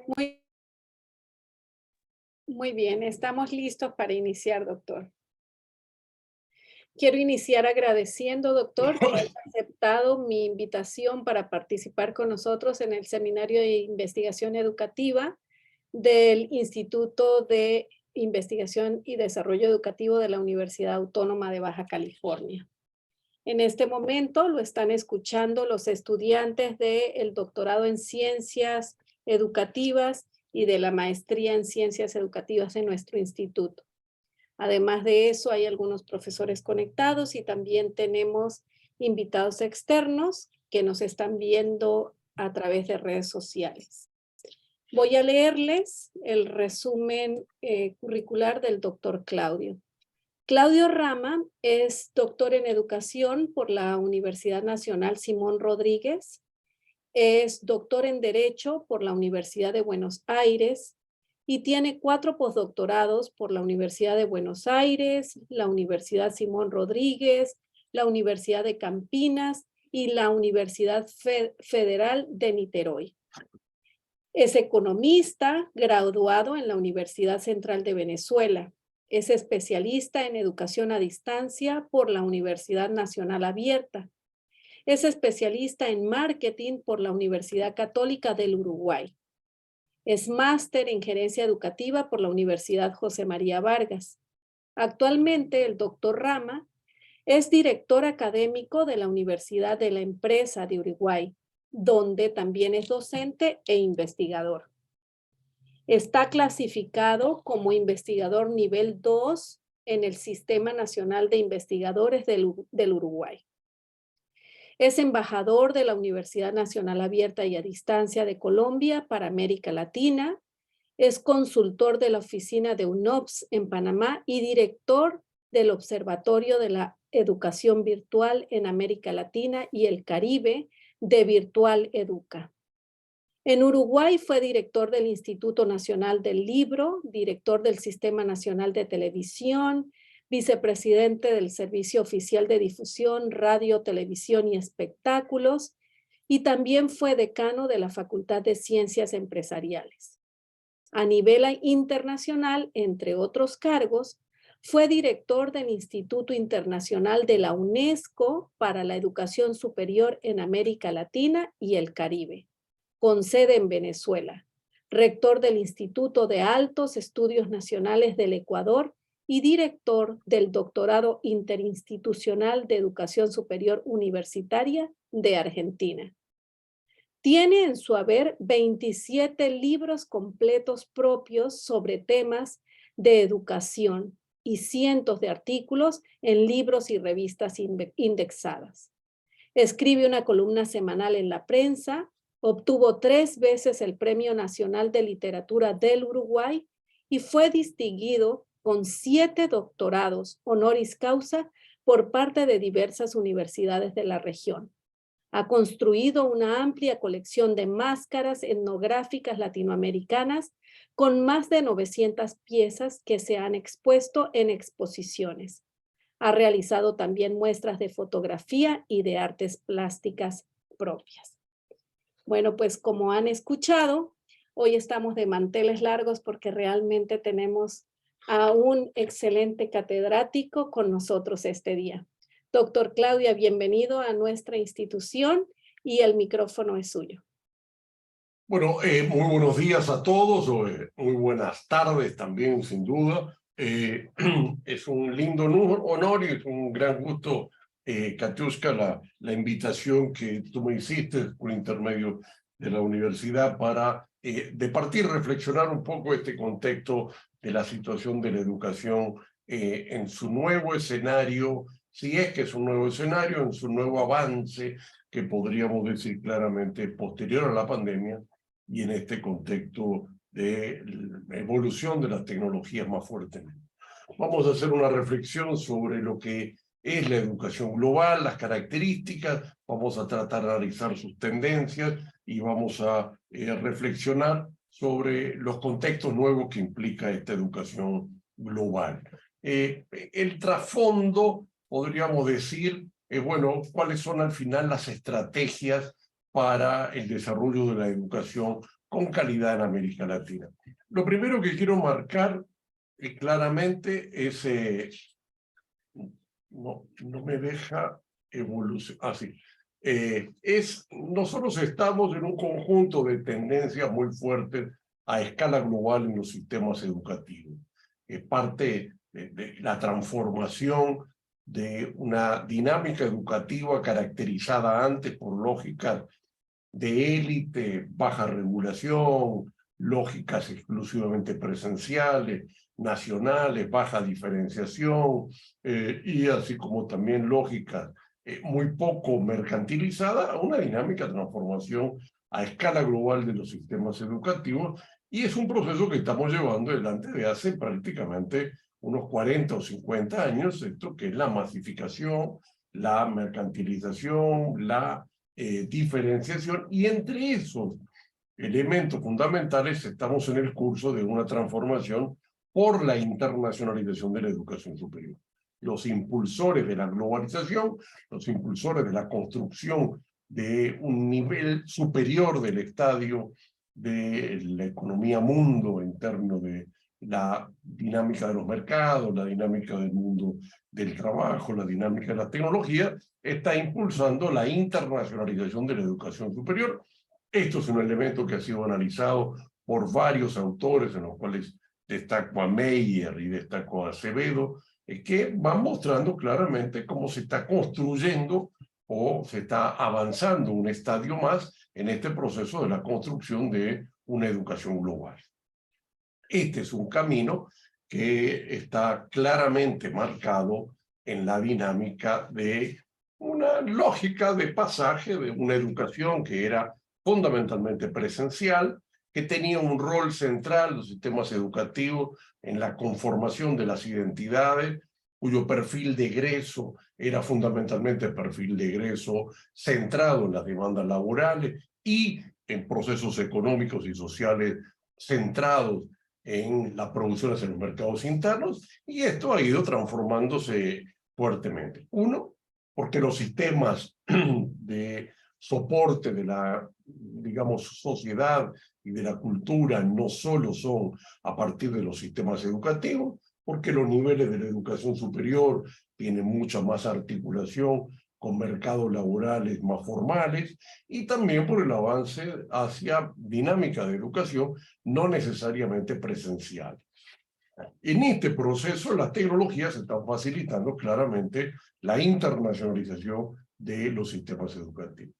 Muy, muy bien, estamos listos para iniciar, doctor. Quiero iniciar agradeciendo, doctor, que haya aceptado mi invitación para participar con nosotros en el Seminario de Investigación Educativa del Instituto de Investigación y Desarrollo Educativo de la Universidad Autónoma de Baja California. En este momento lo están escuchando los estudiantes del doctorado en Ciencias Educativas y de la maestría en Ciencias Educativas en nuestro instituto. Además de eso, hay algunos profesores conectados y también tenemos invitados externos que nos están viendo a través de redes sociales. Voy a leerles el resumen curricular del doctor Claudio. Claudio Rama es doctor en educación por la Universidad Nacional Simón Rodríguez, es doctor en Derecho por la Universidad de Buenos Aires y tiene 4 postdoctorados por la Universidad de Buenos Aires, la Universidad Simón Rodríguez, la Universidad de Campinas y la Universidad Federal de Niterói. Es economista, graduado en la Universidad Central de Venezuela. Es especialista en educación a distancia por la Universidad Nacional Abierta. Es especialista en marketing por la Universidad Católica del Uruguay. Es máster en gerencia educativa por la Universidad José María Vargas. Actualmente, el doctor Rama es director académico de la Universidad de la Empresa de Uruguay, donde también es docente e investigador. Está clasificado como investigador nivel 2 en el Sistema Nacional de Investigadores del Uruguay. Es embajador de la Universidad Nacional Abierta y a Distancia de Colombia para América Latina. Es consultor de la oficina de UNOPS en Panamá y director del Observatorio de la Educación Virtual en América Latina y el Caribe de Virtual Educa. En Uruguay fue director del Instituto Nacional del Libro, director del Sistema Nacional de Televisión, vicepresidente del Servicio Oficial de Difusión, Radio, Televisión y Espectáculos, y también fue decano de la Facultad de Ciencias Empresariales. A nivel internacional, entre otros cargos, fue director del Instituto Internacional de la UNESCO para la Educación Superior en América Latina y el Caribe, con sede en Venezuela, rector del Instituto de Altos Estudios Nacionales del Ecuador y director del Doctorado Interinstitucional de Educación Superior Universitaria de Argentina. Tiene en su haber 27 libros completos propios sobre temas de educación y cientos de artículos en libros y revistas indexadas. Escribe una columna semanal en la prensa, obtuvo 3 veces el Premio Nacional de Literatura del Uruguay y fue distinguido con 7 doctorados honoris causa por parte de diversas universidades de la región. Ha construido una amplia colección de máscaras etnográficas latinoamericanas con más de 900 piezas que se han expuesto en exposiciones. Ha realizado también muestras de fotografía y de artes plásticas propias. Bueno, pues como han escuchado, hoy estamos de manteles largos porque realmente tenemos a un excelente catedrático con nosotros este día. Doctor Claudia, bienvenido a nuestra institución y el micrófono es suyo. Bueno, muy buenos días a todos, muy buenas tardes también, sin duda. Es un lindo honor y es un gran gusto, Katiuska, la invitación que tú me hiciste por intermedio de la universidad para de partir reflexionar un poco este contexto de la situación de la educación en su nuevo escenario, si es que es un nuevo escenario, en su nuevo avance, que podríamos decir claramente posterior a la pandemia, y en este contexto de la evolución de las tecnologías más fuertemente. Vamos a hacer una reflexión sobre lo que es la educación global, las características, vamos a tratar de analizar sus tendencias y vamos a reflexionar sobre los contextos nuevos que implica esta educación global. El trasfondo, podríamos decir, bueno, cuáles son al final las estrategias para el desarrollo de la educación con calidad en América Latina. Lo primero que quiero marcar claramente es, no me deja evolucionar, así. Nosotros estamos en un conjunto de tendencias muy fuertes a escala global en los sistemas educativos. Es parte de la transformación de una dinámica educativa caracterizada antes por lógicas de élite, baja regulación, lógicas exclusivamente presenciales, nacionales, baja diferenciación, y así como también lógicas muy poco mercantilizadas, a una dinámica de transformación a escala global de los sistemas educativos, y es un proceso que estamos llevando adelante de hace prácticamente unos 40 o 50 años, esto que es la masificación, la mercantilización, la diferenciación, y entre esos elementos fundamentales estamos en el curso de una transformación por la internacionalización de la educación superior. Los impulsores de la globalización, los impulsores de la construcción de un nivel superior del estadio de la economía mundo en términos de la dinámica de los mercados, la dinámica del mundo del trabajo, la dinámica de la tecnología, está impulsando la internacionalización de la educación superior. Esto es un elemento que ha sido analizado por varios autores, en los cuales destaco a Meyer y destaco a Acevedo, que van mostrando claramente cómo se está construyendo o se está avanzando un estadio más en este proceso de la construcción de una educación global. Este es un camino que está claramente marcado en la dinámica de una lógica de pasaje de una educación que era fundamentalmente presencial, que tenía un rol central en los sistemas educativos en la conformación de las identidades, cuyo perfil de egreso era fundamentalmente perfil de egreso centrado en las demandas laborales y en procesos económicos y sociales centrados en las producciones en los mercados internos, y esto ha ido transformándose fuertemente. Uno, porque los sistemas de soporte de la, digamos, sociedad y de la cultura no solo son a partir de los sistemas educativos, porque los niveles de la educación superior tienen mucha más articulación con mercados laborales más formales, y también por el avance hacia dinámica de educación no necesariamente presencial. En este proceso, las tecnologías están facilitando claramente la internacionalización de los sistemas educativos.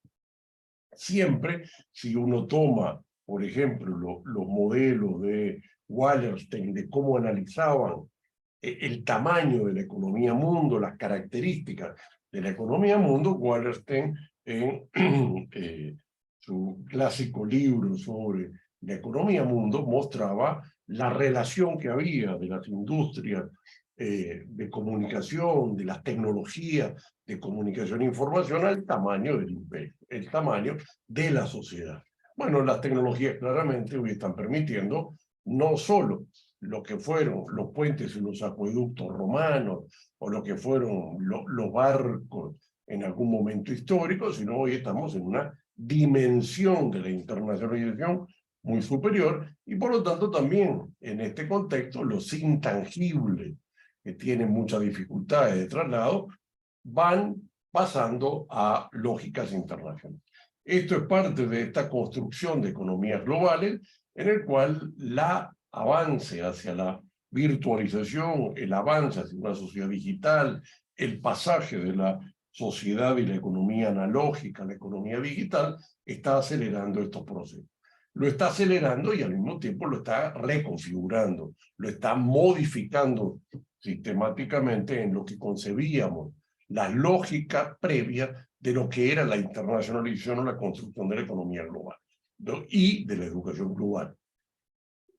Siempre, si uno toma, por ejemplo, los modelos de Wallerstein, de cómo analizaban el tamaño de la economía mundo, las características de la economía mundo, Wallerstein en su clásico libro sobre la economía mundo mostraba la relación que había de las industrias de comunicación, de las tecnologías de comunicación e información al tamaño del imperio, el tamaño de la sociedad. Bueno, las tecnologías claramente hoy están permitiendo no solo lo que fueron los puentes y los acueductos romanos, o lo que fueron los barcos en algún momento histórico, sino hoy estamos en una dimensión de la internacionalización muy superior, y por lo tanto también en este contexto los intangibles que tienen muchas dificultades de traslado van pasando a lógicas internacionales. Esto es parte de esta construcción de economías globales en el cual la avance hacia la virtualización, el avance hacia una sociedad digital, el pasaje de la sociedad y la economía analógica a la economía digital, está acelerando estos procesos. Lo está acelerando y al mismo tiempo lo está reconfigurando, lo está modificando sistemáticamente en lo que concebíamos, la lógica previa de lo que era la internacionalización o la construcción de la economía global, ¿no? Y de la educación global.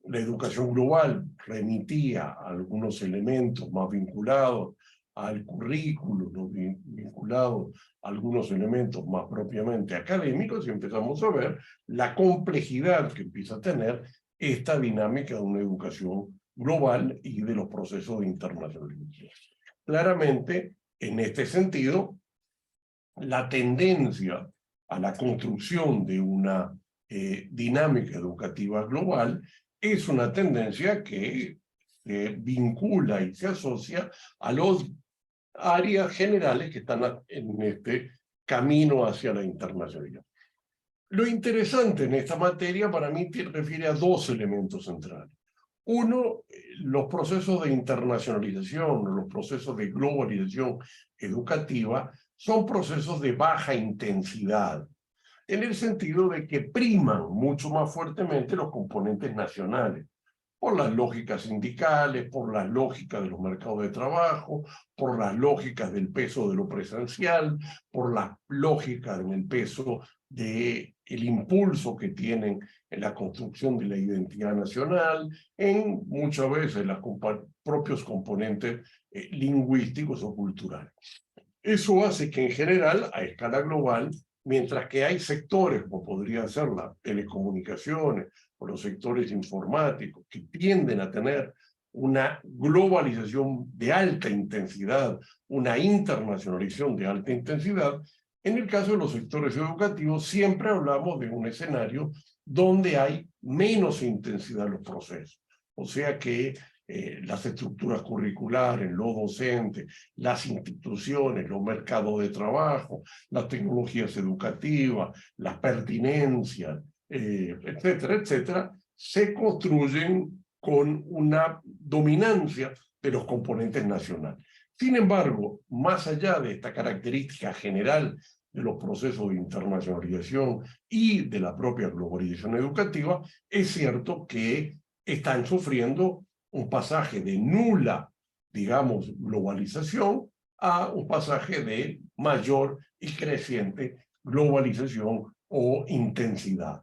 La educación global remitía a algunos elementos más vinculados al currículo, ¿no? Vinculados a algunos elementos más propiamente académicos, y empezamos a ver la complejidad que empieza a tener esta dinámica de una educación global y de los procesos de internacionalización. Claramente, en este sentido, la tendencia a la construcción de una dinámica educativa global es una tendencia que se vincula y se asocia a las áreas generales que están en este camino hacia la internacionalidad. Lo interesante en esta materia para mí refiere a dos elementos centrales. Uno, los procesos de internacionalización, los procesos de globalización educativa son procesos de baja intensidad, en el sentido de que priman mucho más fuertemente los componentes nacionales, por las lógicas sindicales, por las lógicas de los mercados de trabajo, por las lógicas del peso de lo presencial, por las lógicas en el peso del impulso que tienen en la construcción de la identidad nacional, en muchas veces los propios componentes lingüísticos o culturales. Eso hace que en general, a escala global, mientras que hay sectores, como podrían ser las telecomunicaciones o los sectores informáticos, que tienden a tener una globalización de alta intensidad, una internacionalización de alta intensidad, en el caso de los sectores educativos siempre hablamos de un escenario donde hay menos intensidad en los procesos. O sea que las estructuras curriculares, los docentes, las instituciones, los mercados de trabajo, las tecnologías educativas, las pertinencias, etcétera, etcétera, se construyen con una dominancia de los componentes nacionales. Sin embargo, más allá de esta característica general de los procesos de internacionalización y de la propia globalización educativa, es cierto que están sufriendo un pasaje de nula, digamos, globalización a un pasaje de mayor y creciente globalización o intensidad.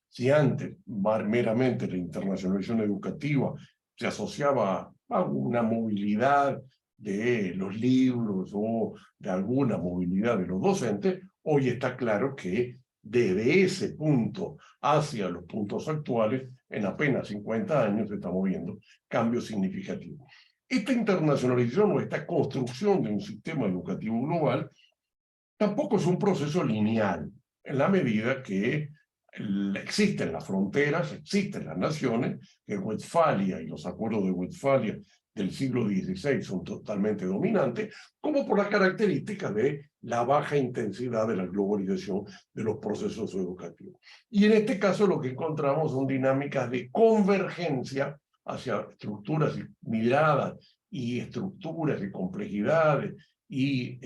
Si antes meramente la internacionalización educativa se asociaba a una movilidad de los libros o de alguna movilidad de los docentes, hoy está claro que desde ese punto hacia los puntos actuales, en apenas 50 años estamos viendo cambios significativos. Esta internacionalización o esta construcción de un sistema educativo global tampoco es un proceso lineal, en la medida que existen las fronteras, existen las naciones, que Westfalia y los acuerdos de Westfalia del siglo XVI son totalmente dominantes, como por las características de la baja intensidad de la globalización de los procesos educativos. Y en este caso lo que encontramos son dinámicas de convergencia hacia estructuras y miradas y estructuras y complejidades y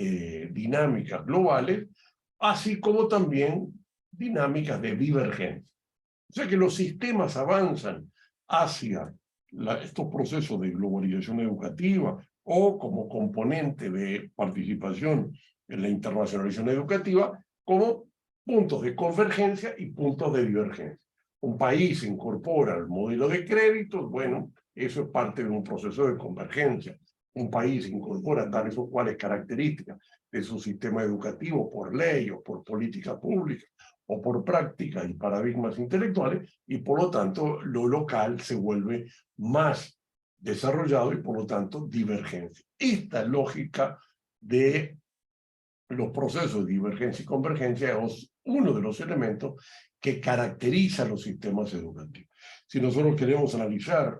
dinámicas globales, así como también dinámicas de divergencia. O sea que los sistemas avanzan hacia estos procesos de globalización educativa o como componente de participación en la internacionalización educativa como puntos de convergencia y puntos de divergencia. Un país incorpora el modelo de créditos, bueno, eso es parte de un proceso de convergencia. Un país incorpora tales o cuales características de su sistema educativo por ley o por política pública o por prácticas y paradigmas intelectuales, y por lo tanto lo local se vuelve más desarrollado y por lo tanto divergencia. Esta lógica de los procesos de divergencia y convergencia es uno de los elementos que caracteriza los sistemas educativos. Si nosotros queremos analizar,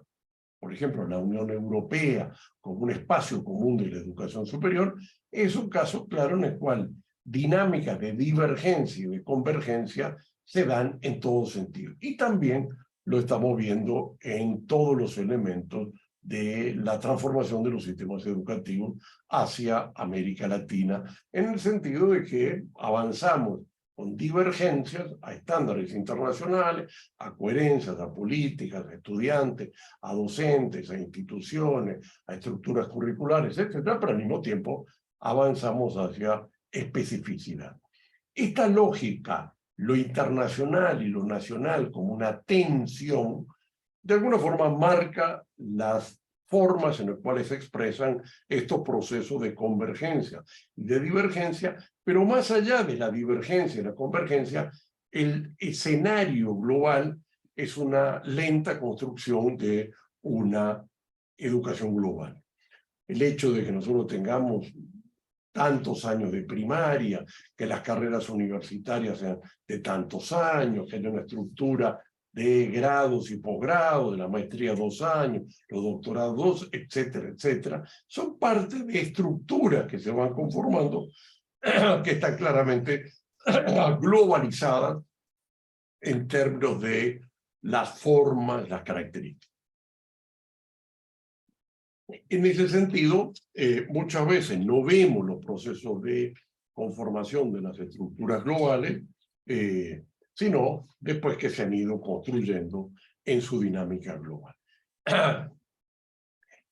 por ejemplo, la Unión Europea como un espacio común de la educación superior, es un caso claro en el cual dinámicas de divergencia y de convergencia se dan en todo sentido. Y también lo estamos viendo en todos los elementos de la transformación de los sistemas educativos hacia América Latina, en el sentido de que avanzamos con divergencias a estándares internacionales, a coherencias, a políticas, a estudiantes, a docentes, a instituciones, a estructuras curriculares, etcétera, pero al mismo tiempo avanzamos hacia especificidad. Esta lógica, lo internacional y lo nacional como una tensión, de alguna forma marca las formas en las cuales se expresan estos procesos de convergencia y de divergencia, pero más allá de la divergencia y la convergencia, el escenario global es una lenta construcción de una educación global. El hecho de que nosotros tengamos tantos años de primaria, que las carreras universitarias sean de tantos años, que haya una estructura de grados y posgrados, de la maestría 2 años, los doctorados 2, etcétera, etcétera, son parte de estructuras que se van conformando, que están claramente globalizadas en términos de las formas, las características. En ese sentido, muchas veces no vemos los procesos de conformación de las estructuras globales, sino después que se han ido construyendo en su dinámica global.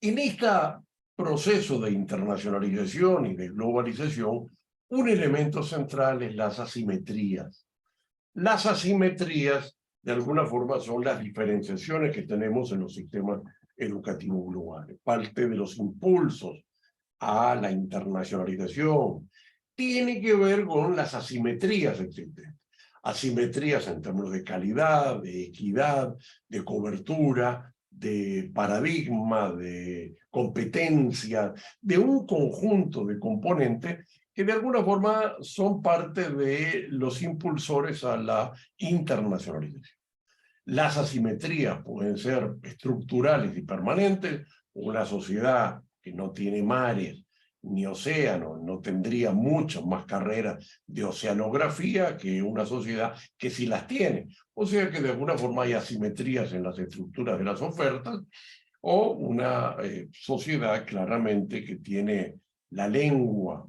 En este proceso de internacionalización y de globalización, un elemento central es las asimetrías. Las asimetrías, de alguna forma, son las diferenciaciones que tenemos en los sistemas educativos globales. Parte de los impulsos a la internacionalización tiene que ver con las asimetrías existentes. Asimetrías en términos de calidad, de equidad, de cobertura, de paradigma, de competencia, de un conjunto de componentes que de alguna forma son parte de los impulsores a la internacionalización. Las asimetrías pueden ser estructurales y permanentes. Una sociedad que no tiene mares ni océanos no tendría muchas más carreras de oceanografía que una sociedad que sí las tiene. O sea que de alguna forma hay asimetrías en las estructuras de las ofertas, o una sociedad claramente que tiene la lengua,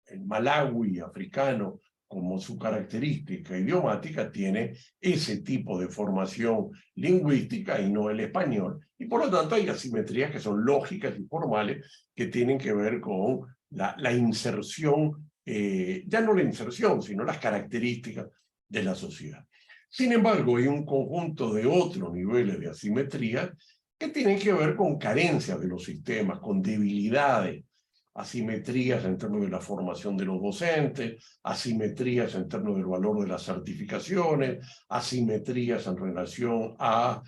el malawi africano, como su característica idiomática, tiene ese tipo de formación lingüística y no el español. Y por lo tanto hay asimetrías que son lógicas y formales que tienen que ver con la inserción, ya no la inserción, sino las características de la sociedad. Sin embargo, hay un conjunto de otros niveles de asimetría que tienen que ver con carencias de los sistemas, con debilidades, asimetrías en términos de la formación de los docentes, asimetrías en términos del valor de las certificaciones, asimetrías en relación a,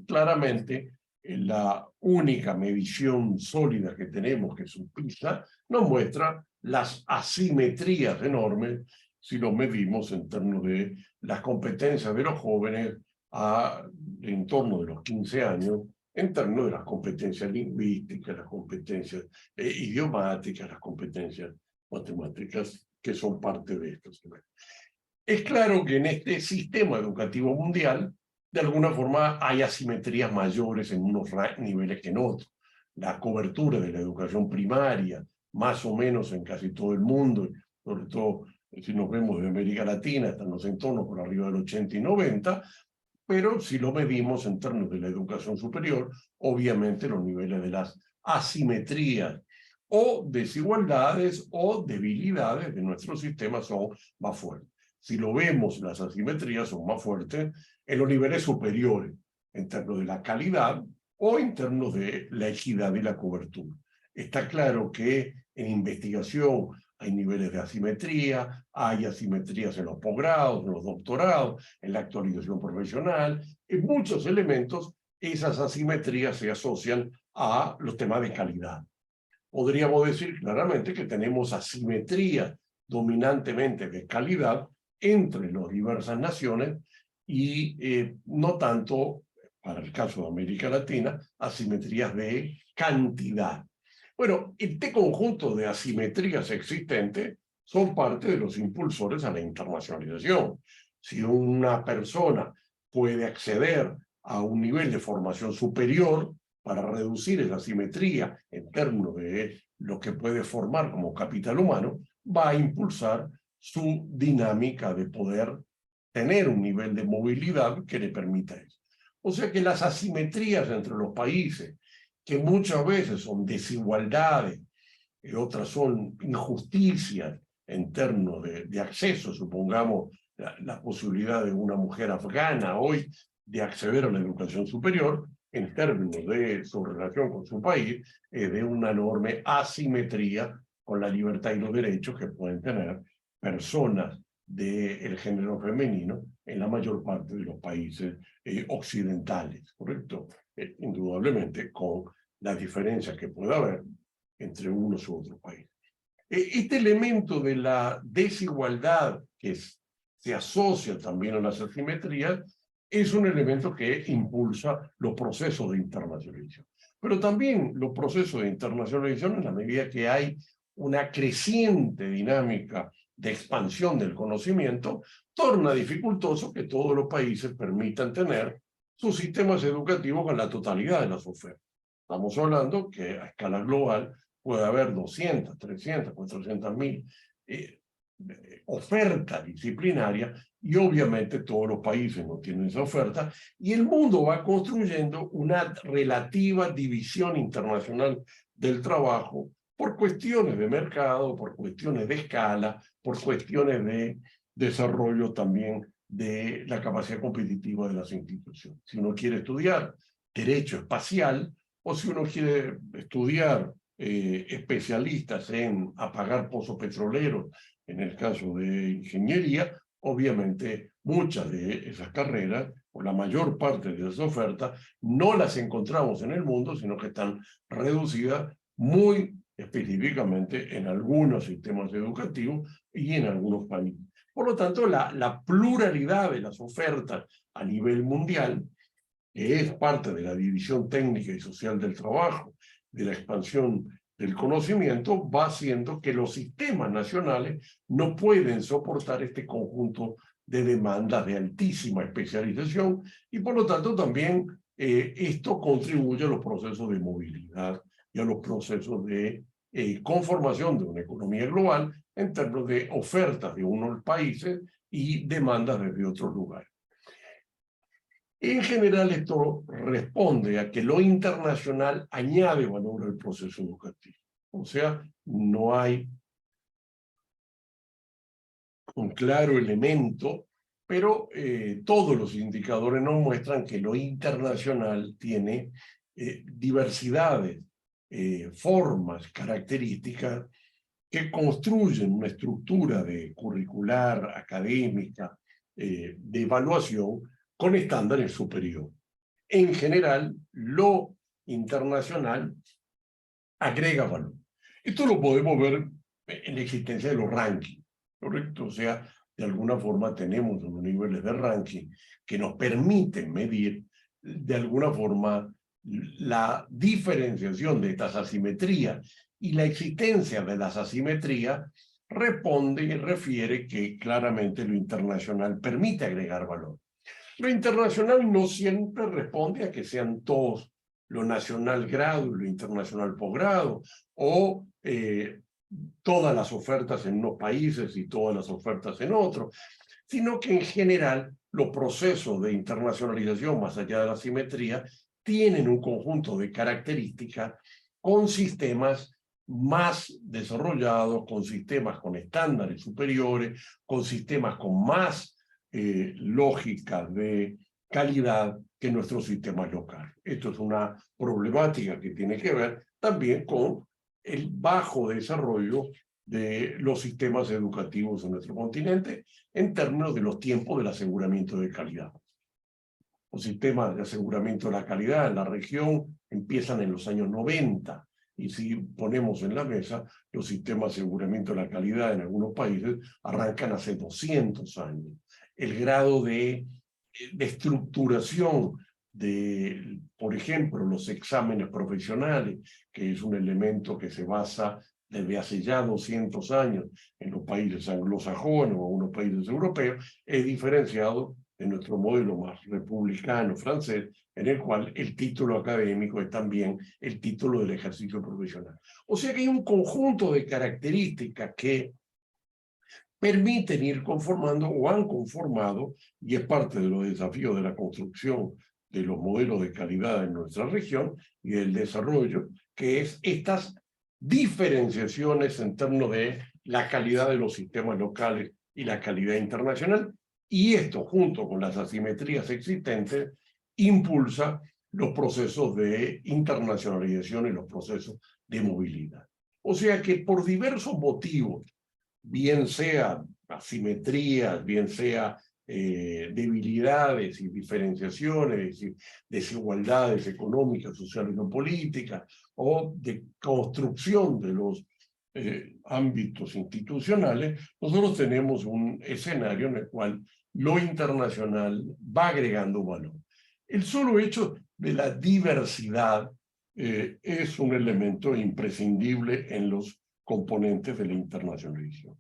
claramente, la única medición sólida que tenemos, que es un PISA, nos muestra las asimetrías enormes si lo medimos en términos de las competencias de los jóvenes en torno de los 15 años, en términos de las competencias lingüísticas, las competencias idiomáticas, las competencias matemáticas, que son parte de esto. Es claro que en este sistema educativo mundial, de alguna forma hay asimetrías mayores en unos niveles que en otros. La cobertura de la educación primaria, más o menos en casi todo el mundo, sobre todo si nos vemos de América Latina, están los entornos por arriba del 80 y 90, pero si lo medimos en términos de la educación superior, obviamente los niveles de las asimetrías o desigualdades o debilidades de nuestro sistema son más fuertes. Si lo vemos, las asimetrías son más fuertes en los niveles superiores, en términos de la calidad o en términos de la equidad y la cobertura. Está claro que en investigación hay niveles de asimetría, hay asimetrías en los posgrados, en los doctorados, en la actualización profesional. En muchos elementos, esas asimetrías se asocian a los temas de calidad. Podríamos decir claramente que tenemos asimetría dominantemente de calidad entre las diversas naciones y no tanto, para el caso de América Latina, asimetrías de cantidad. Bueno, este conjunto de asimetrías existentes son parte de los impulsores a la internacionalización. Si una persona puede acceder a un nivel de formación superior para reducir esa asimetría en términos de lo que puede formar como capital humano, va a impulsar su dinámica de poder tener un nivel de movilidad que le permita eso. O sea que las asimetrías entre los países, que muchas veces son desigualdades, y otras son injusticias en términos de acceso, supongamos la posibilidad de una mujer afgana hoy de acceder a la educación superior, en términos de su relación con su país, de una enorme asimetría con la libertad y los derechos que pueden tener personas del género femenino en la mayor parte de los países occidentales, ¿correcto? Indudablemente con las diferencias que puede haber entre unos u otros países. Este elemento de la desigualdad que se asocia también a las asimetrías es un elemento que impulsa los procesos de internacionalización. Pero también los procesos de internacionalización, en la medida que hay una creciente dinámica de expansión del conocimiento, torna dificultoso que todos los países permitan tener sus sistemas educativos con la totalidad de las ofertas. Estamos hablando que a escala global puede haber 200, 300, 400.000 ofertas disciplinarias y obviamente todos los países no tienen esa oferta y el mundo va construyendo una relativa división internacional del trabajo por cuestiones de mercado, por cuestiones de escala, por cuestiones de desarrollo también de la capacidad competitiva de las instituciones. Si uno quiere estudiar derecho espacial o si uno quiere estudiar especialistas en apagar pozos petroleros, en el caso de ingeniería, obviamente muchas de esas carreras, o la mayor parte de esas ofertas, no las encontramos en el mundo, sino que están reducidas muy específicamente en algunos sistemas educativos y en algunos países. Por lo tanto, la pluralidad de las ofertas a nivel mundial, que es parte de la división técnica y social del trabajo, de la expansión del conocimiento, va haciendo que los sistemas nacionales no pueden soportar este conjunto de demandas de altísima especialización y por lo tanto también esto contribuye a los procesos de movilidad y a los procesos de conformación de una economía global en términos de ofertas de unos países y demandas desde otros lugares. En general, esto responde a que lo internacional añade valor al proceso educativo. O sea, no hay un claro elemento, pero todos los indicadores nos muestran que lo internacional tiene diversidades, formas, características que construyen una estructura de curricular, académica, de evaluación, con estándares superiores. En general, lo internacional agrega valor. Esto lo podemos ver en la existencia de los rankings, ¿correcto? O sea, de alguna forma tenemos unos niveles de ranking que nos permiten medir de alguna forma la diferenciación de estas asimetrías y la existencia de las asimetrías responde y refiere que claramente lo internacional permite agregar valor. Lo internacional no siempre responde a que sean todos lo nacional grado y lo internacional posgrado, o todas las ofertas en unos países y todas las ofertas en otros, sino que en general los procesos de internacionalización, más allá de la simetría, tienen un conjunto de características con sistemas más desarrollados, con sistemas con estándares superiores, con sistemas con más lógicas de calidad que nuestros sistemas locales. Esto es una problemática que tiene que ver también con el bajo desarrollo de los sistemas educativos en nuestro continente en términos de los tiempos del aseguramiento de calidad. Los sistemas de aseguramiento de la calidad en la región empiezan en los años 90 y si ponemos en la mesa, los sistemas de aseguramiento de la calidad en algunos países arrancan hace 200 años. El grado de estructuración de, por ejemplo, los exámenes profesionales, que es un elemento que se basa desde hace ya 200 años en los países anglosajones o algunos países europeos, es diferenciado de nuestro modelo más republicano francés, en el cual el título académico es también el título del ejercicio profesional. O sea que hay un conjunto de características que permiten ir conformando o han conformado, y es parte de los desafíos de la construcción de los modelos de calidad en nuestra región y del desarrollo, que es estas diferenciaciones en términos de la calidad de los sistemas locales y la calidad internacional, y esto, junto con las asimetrías existentes, impulsa los procesos de internacionalización y los procesos de movilidad. O sea que por diversos motivos, bien sea asimetrías, bien sea debilidades y diferenciaciones, es decir, desigualdades económicas, sociales o políticas, o de construcción de los ámbitos institucionales, nosotros tenemos un escenario en el cual lo internacional va agregando valor. El solo hecho de la diversidad es un elemento imprescindible en los componentes de la internacionalización.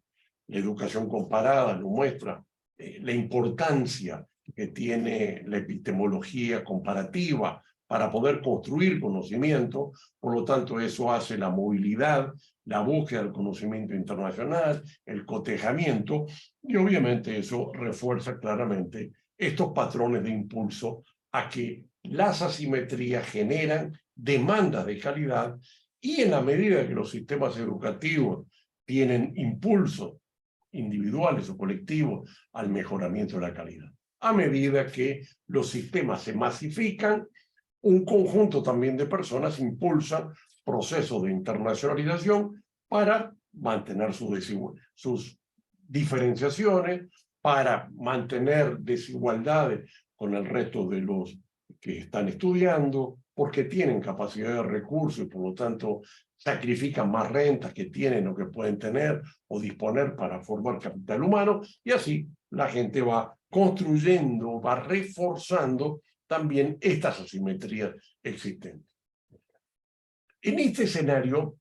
La educación comparada lo muestra, la importancia que tiene la epistemología comparativa para poder construir conocimiento. Por lo tanto, eso hace la movilidad, la búsqueda del conocimiento internacional, el cotejamiento, y obviamente eso refuerza claramente estos patrones de impulso a que las asimetrías generan demandas de calidad, y en la medida que los sistemas educativos tienen impulsos individuales o colectivos al mejoramiento de la calidad. A medida que los sistemas se masifican, un conjunto también de personas impulsan procesos de internacionalización para mantener sus diferenciaciones, para mantener desigualdades con el resto de los que están estudiando, porque tienen capacidad de recursos y por lo tanto sacrifican más rentas que tienen o que pueden tener o disponer para formar capital humano, y así la gente va construyendo, va reforzando también estas asimetrías existentes. En este escenario,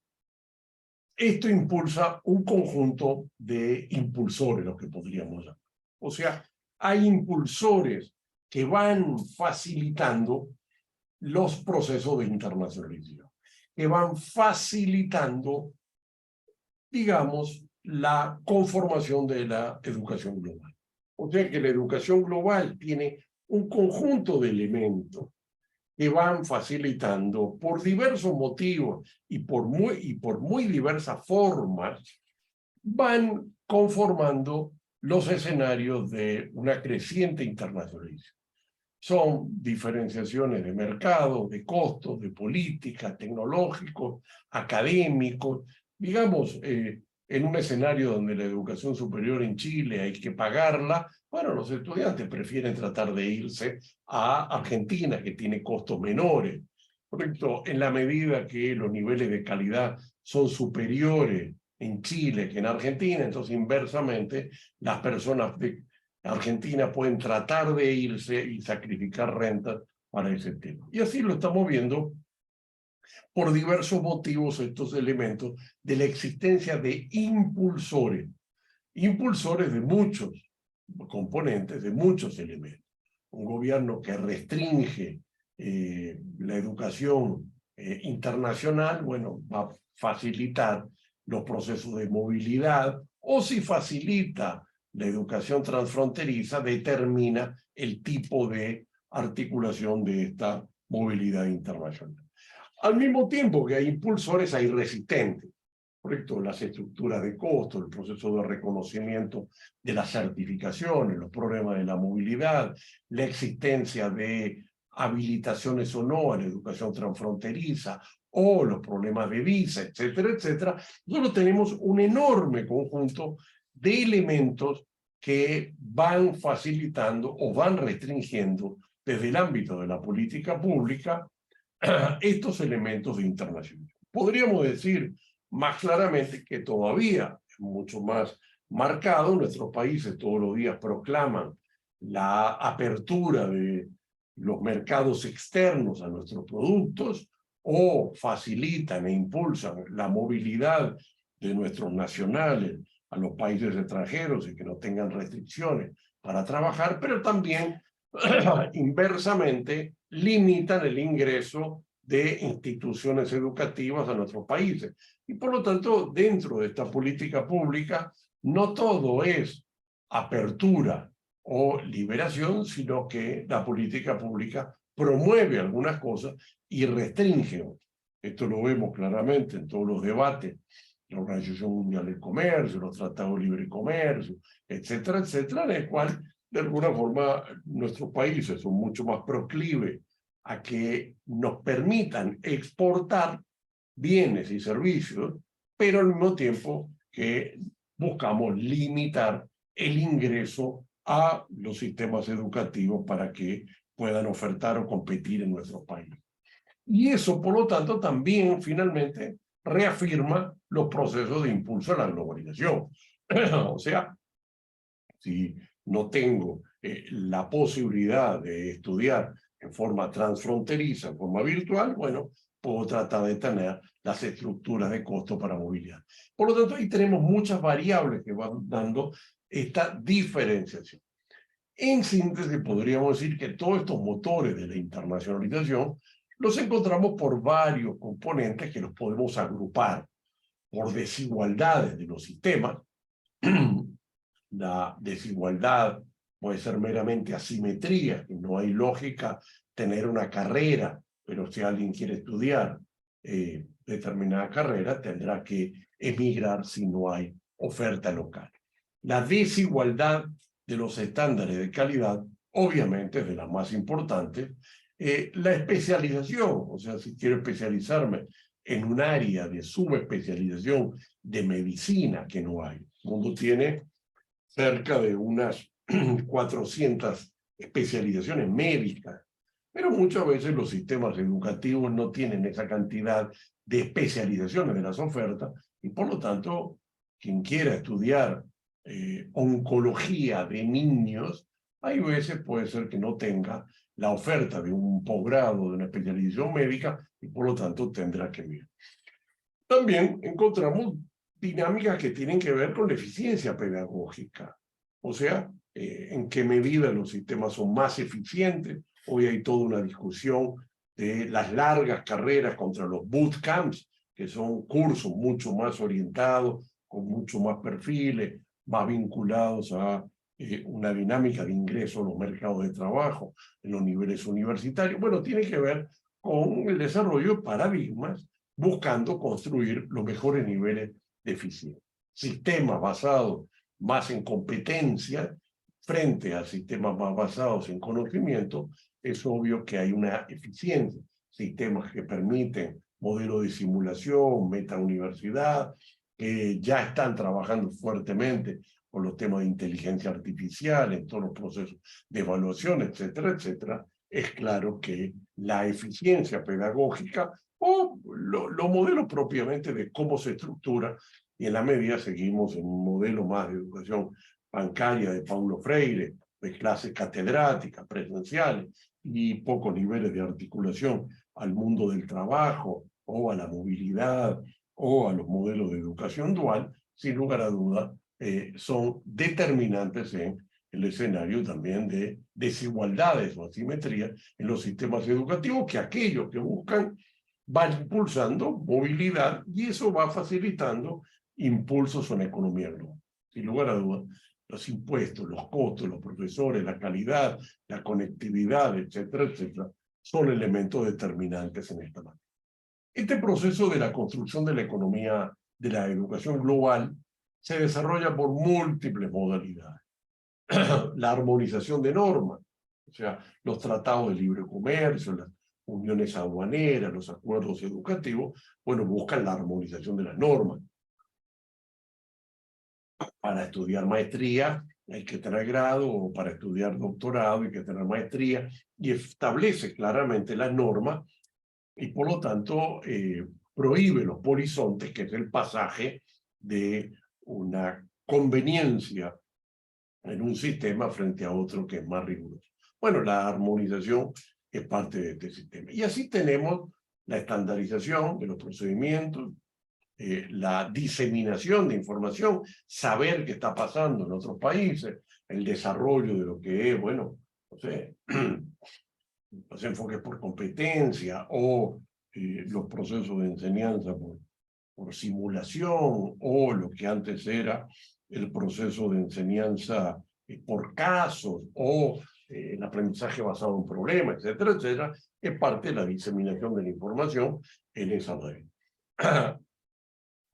esto impulsa un conjunto de impulsores, lo que podríamos llamar. O sea, hay impulsores que van facilitando los procesos de internacionalización, que van facilitando, digamos, la conformación de la educación global. O sea que la educación global tiene un conjunto de elementos que van facilitando por diversos motivos y por muy diversas formas, van conformando los escenarios de una creciente internacionalización. Son diferenciaciones de mercado, de costos, de política, tecnológicos, académicos. Digamos, en un escenario donde la educación superior en Chile hay que pagarla, bueno, los estudiantes prefieren tratar de irse a Argentina, que tiene costos menores. Por ejemplo, en la medida que los niveles de calidad son superiores en Chile que en Argentina, entonces inversamente las personas de Argentina pueden tratar de irse y sacrificar rentas para ese tema. Y así lo estamos viendo por diversos motivos, estos elementos de la existencia de impulsores de muchos componentes, de muchos elementos. Un gobierno que restringe la educación internacional, bueno, va a facilitar los procesos de movilidad, o si facilita la educación transfronteriza, determina el tipo de articulación de esta movilidad internacional. Al mismo tiempo que hay impulsores, hay resistentes. Correcto, las estructuras de costo, el proceso de reconocimiento de las certificaciones, los problemas de la movilidad, la existencia de habilitaciones o no a la educación transfronteriza, o los problemas de visa, etcétera, etcétera. Nosotros tenemos un enorme conjunto de elementos que van facilitando o van restringiendo desde el ámbito de la política pública estos elementos de internacionalización. Podríamos decir más claramente que todavía es mucho más marcado. Nuestros países todos los días proclaman la apertura de los mercados externos a nuestros productos, o facilitan e impulsan la movilidad de nuestros nacionales a los países extranjeros y que no tengan restricciones para trabajar, pero también inversamente limitan el ingreso de instituciones educativas a nuestros países. Y por lo tanto, dentro de esta política pública, no todo es apertura o liberación, sino que la política pública promueve algunas cosas y restringe otras. Esto lo vemos claramente en todos los debates, la Organización Mundial del Comercio, los tratados de libre comercio, etcétera, etcétera, en el cual, de alguna forma, nuestros países son mucho más proclives a que nos permitan exportar bienes y servicios, pero al mismo tiempo que buscamos limitar el ingreso a los sistemas educativos para que puedan ofertar o competir en nuestro país. Y eso, por lo tanto, también finalmente reafirma los procesos de impulso a la globalización. O sea, si no tengo la posibilidad de estudiar en forma transfronteriza, en forma virtual, bueno, puedo tratar de tener las estructuras de costo para movilidad. Por lo tanto, ahí tenemos muchas variables que van dando esta diferenciación. En síntesis, podríamos decir que todos estos motores de la internacionalización los encontramos por varios componentes que los podemos agrupar por desigualdades de los sistemas. La desigualdad puede ser meramente asimetría, que no hay lógica tener una carrera, pero si alguien quiere estudiar determinada carrera, tendrá que emigrar si no hay oferta local. La desigualdad de los estándares de calidad, obviamente es de las más importantes. La especialización, o sea, si quiero especializarme en un área de subespecialización de medicina, que no hay. El mundo tiene cerca de unas 400 especializaciones médicas, pero muchas veces los sistemas educativos no tienen esa cantidad de especializaciones de las ofertas y por lo tanto quien quiera estudiar oncología de niños, hay veces puede ser que no tenga la oferta de un posgrado, de una especialización médica y por lo tanto tendrá que mirar. También encontramos dinámicas que tienen que ver con la eficiencia pedagógica. O sea, en qué medida los sistemas son más eficientes. Hoy hay toda una discusión de las largas carreras contra los bootcamps, que son cursos mucho más orientados, con mucho más perfiles, más vinculados a una dinámica de ingreso a los mercados de trabajo en los niveles universitarios. Bueno, tiene que ver con el desarrollo de paradigmas buscando construir los mejores niveles de eficiencia. Sistemas basados más en competencia frente a sistemas más basados en conocimiento, es obvio que hay una eficiencia. Sistemas que permiten modelos de simulación, metauniversidad, que ya están trabajando fuertemente con los temas de inteligencia artificial, en todos los procesos de evaluación, etcétera, etcétera. Es claro que la eficiencia pedagógica o los modelos propiamente de cómo se estructura, y en la media seguimos en un modelo más de educación bancaria de Paulo Freire, de clases catedráticas, presenciales, y pocos niveles de articulación al mundo del trabajo, o a la movilidad, o a los modelos de educación dual, sin lugar a duda, son determinantes en el escenario también de desigualdades o asimetrías en los sistemas educativos, que aquellos que buscan van impulsando movilidad y eso va facilitando impulsos en la economía global. Sin lugar a dudas, los impuestos, los costos, los profesores, la calidad, la conectividad, etcétera, etcétera, son elementos determinantes en esta materia. Este proceso de la construcción de la economía, de la educación global, se desarrolla por múltiples modalidades. La armonización de normas, o sea, los tratados de libre comercio, las uniones aduaneras, los acuerdos educativos, bueno, buscan la armonización de las normas. Para estudiar maestría hay que tener grado, o para estudiar doctorado hay que tener maestría, y establece claramente las normas, y por lo tanto prohíbe los polizontes, que es el pasaje de una conveniencia en un sistema frente a otro que es más riguroso. Bueno, la armonización es parte de este sistema. Y así tenemos la estandarización de los procedimientos, la diseminación de información, saber qué está pasando en otros países, el desarrollo de lo que es, bueno, no sé, los enfoques por competencia o los procesos de enseñanza por simulación o lo que antes era el proceso de enseñanza por casos o el aprendizaje basado en problemas, etcétera, etcétera, es parte de la diseminación de la información en esa red.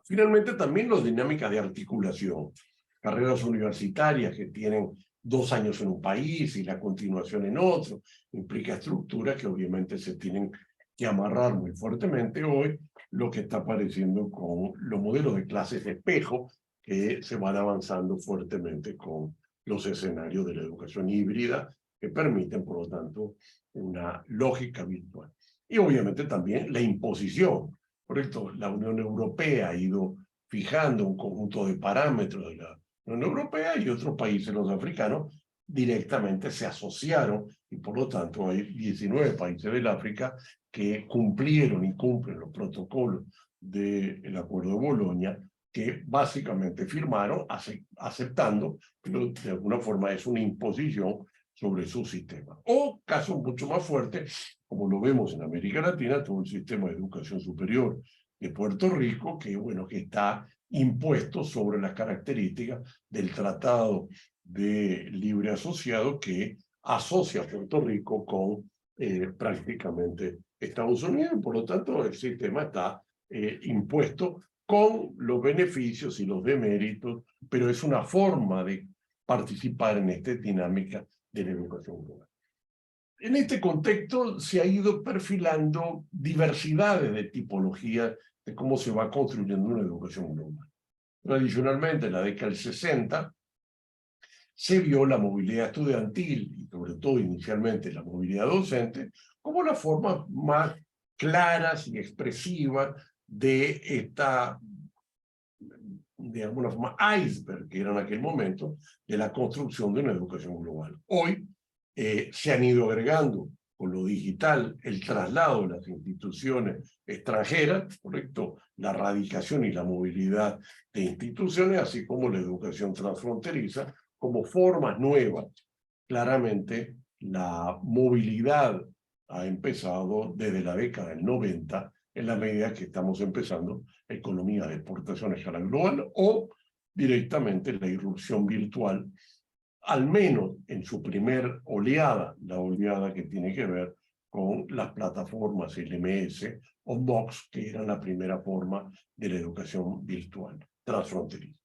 Finalmente, también las dinámicas de articulación, carreras universitarias que tienen 2 años en un país y la continuación en otro, implica estructuras que obviamente se tienen que amarrar muy fuertemente hoy, lo que está apareciendo con los modelos de clases de espejo que se van avanzando fuertemente con los escenarios de la educación híbrida que permiten, por lo tanto, una lógica virtual. Y obviamente también la imposición, ¿correcto? La Unión Europea ha ido fijando un conjunto de parámetros de la Unión Europea y otros países, los africanos, directamente se asociaron y por lo tanto hay 19 países del África que cumplieron y cumplen los protocolos del Acuerdo de Bolonia, que básicamente firmaron aceptando, pero de alguna forma es una imposición sobre su sistema. O casos mucho más fuertes, como lo vemos en América Latina, todo el sistema de educación superior de Puerto Rico, que, bueno, que está impuesto sobre las características del Tratado de Libre Asociado que asocia a Puerto Rico con prácticamente Estados Unidos. Por lo tanto, el sistema está impuesto con los beneficios y los deméritos, pero es una forma de participar en esta dinámica de la educación global. En este contexto se ha ido perfilando diversidades de tipologías de cómo se va construyendo una educación global. Tradicionalmente, en la década del 60, se vio la movilidad estudiantil y sobre todo inicialmente la movilidad docente como la forma más claras y expresivas de esta, de alguna forma, iceberg, que era en aquel momento, de la construcción de una educación global. Hoy se han ido agregando con lo digital el traslado de las instituciones extranjeras, ¿correcto? La radicación y la movilidad de instituciones, así como la educación transfronteriza, como formas nuevas. Claramente, la movilidad ha empezado desde la década del 90, en la medida que estamos empezando economía de exportación a escala global o directamente la irrupción virtual, al menos en su primer oleada, la oleada que tiene que ver con las plataformas LMS o MOOCs, que eran la primera forma de la educación virtual transfronteriza.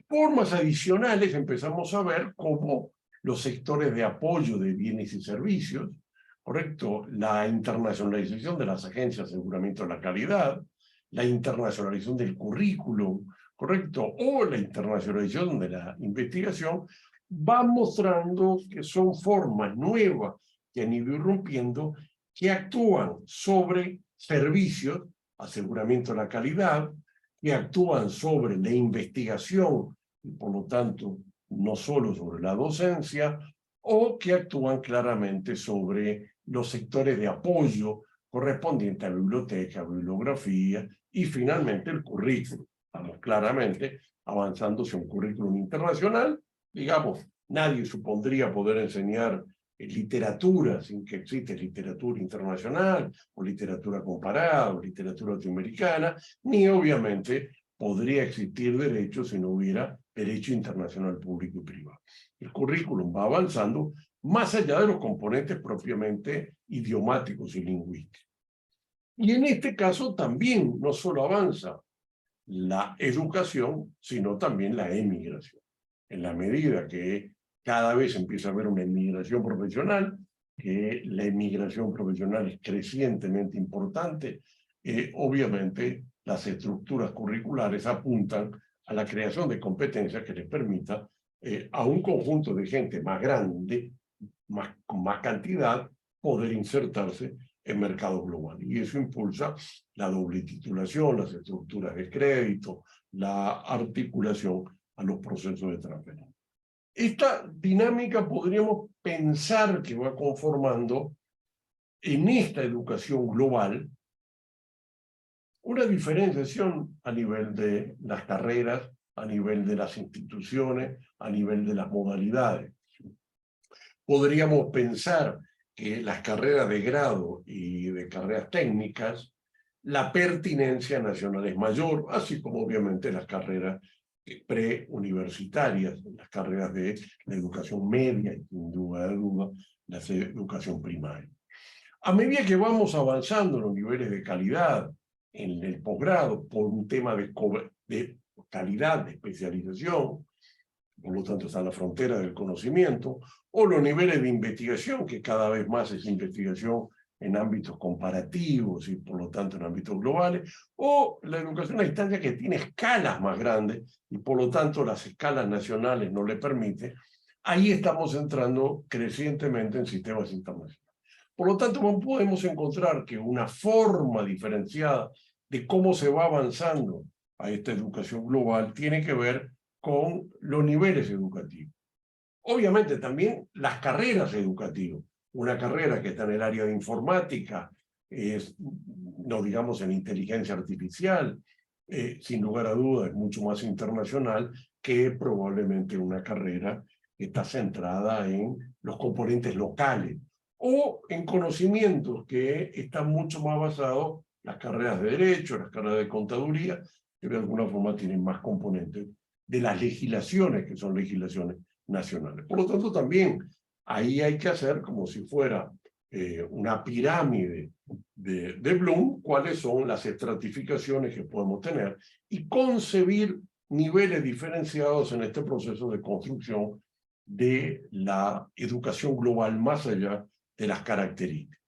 Formas adicionales empezamos a ver como los sectores de apoyo de bienes y servicios, ¿correcto? La internacionalización de las agencias de aseguramiento de la calidad, la internacionalización del currículum, ¿correcto? O la internacionalización de la investigación, van mostrando que son formas nuevas que han ido irrumpiendo, que actúan sobre servicios, aseguramiento de la calidad, que actúan sobre la investigación y por lo tanto no solo sobre la docencia, o que actúan claramente sobre los sectores de apoyo correspondientes a biblioteca, bibliografía y finalmente el currículum. Estamos claramente avanzando hacia un currículum internacional. Digamos, nadie supondría poder enseñar literatura sin que exista literatura internacional o literatura comparada o literatura latinoamericana, ni obviamente podría existir derecho si no hubiera derecho internacional público y privado. El currículum va avanzando más allá de los componentes propiamente idiomáticos y lingüísticos. Y en este caso también no solo avanza la educación, sino también la emigración. En la medida que cada vez empieza a haber una emigración profesional, que la emigración profesional es crecientemente importante, obviamente las estructuras curriculares apuntan a la creación de competencias que les permita a un conjunto de gente más grande, con más cantidad, poder insertarse en mercados globales. Y eso impulsa la doble titulación, las estructuras de crédito, la articulación a los procesos de transferencia. Esta dinámica podríamos pensar que va conformando en esta educación global una diferenciación a nivel de las carreras, a nivel de las instituciones, a nivel de las modalidades. Podríamos pensar que las carreras de grado y de carreras técnicas, la pertinencia nacional es mayor, así como obviamente las carreras preuniversitarias, las carreras de la educación media y sin duda de duda la educación primaria. A medida que vamos avanzando en los niveles de calidad en el posgrado por un tema de calidad, de especialización, por lo tanto está en la frontera del conocimiento, o los niveles de investigación, que cada vez más es investigación en ámbitos comparativos y por lo tanto en ámbitos globales, o la educación a distancia que tiene escalas más grandes y por lo tanto las escalas nacionales no le permiten. Ahí estamos entrando crecientemente en sistemas internacionales. Por lo tanto, podemos encontrar que una forma diferenciada de cómo se va avanzando a esta educación global tiene que ver con los niveles educativos. Obviamente también las carreras educativas. Una carrera que está en el área de informática, no digamos en inteligencia artificial, sin lugar a dudas es mucho más internacional que probablemente una carrera que está centrada en los componentes locales o en conocimientos que están mucho más basados, las carreras de derecho, las carreras de contaduría, que de alguna forma tienen más componentes de las legislaciones, que son legislaciones nacionales. Por lo tanto, también ahí hay que hacer como si fuera una pirámide de Bloom, cuáles son las estratificaciones que podemos tener y concebir niveles diferenciados en este proceso de construcción de la educación global más allá de las características.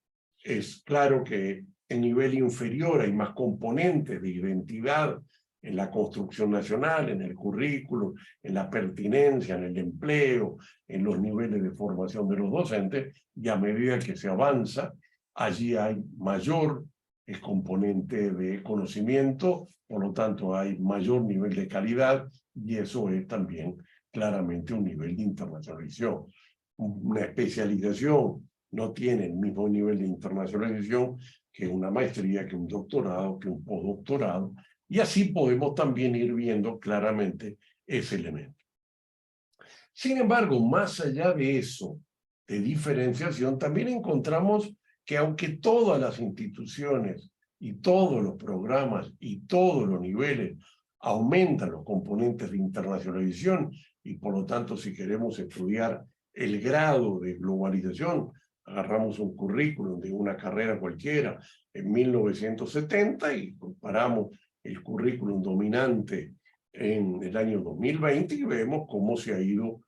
Es claro que en nivel inferior hay más componentes de identidad en la construcción nacional, en el currículo, en la pertinencia, en el empleo, en los niveles de formación de los docentes, y a medida que se avanza, allí hay mayor componente de conocimiento, por lo tanto hay mayor nivel de calidad, y eso es también claramente un nivel de internacionalización. Una especialización no tiene el mismo nivel de internacionalización que una maestría, que un doctorado, que un postdoctorado, y así podemos también ir viendo claramente ese elemento. Sin embargo, más allá de eso, de diferenciación, también encontramos que aunque todas las instituciones y todos los programas y todos los niveles aumentan los componentes de internacionalización y por lo tanto si queremos estudiar el grado de globalización, agarramos un currículum de una carrera cualquiera en 1970 y comparamos el currículum dominante en el año 2020 y vemos cómo se ha ido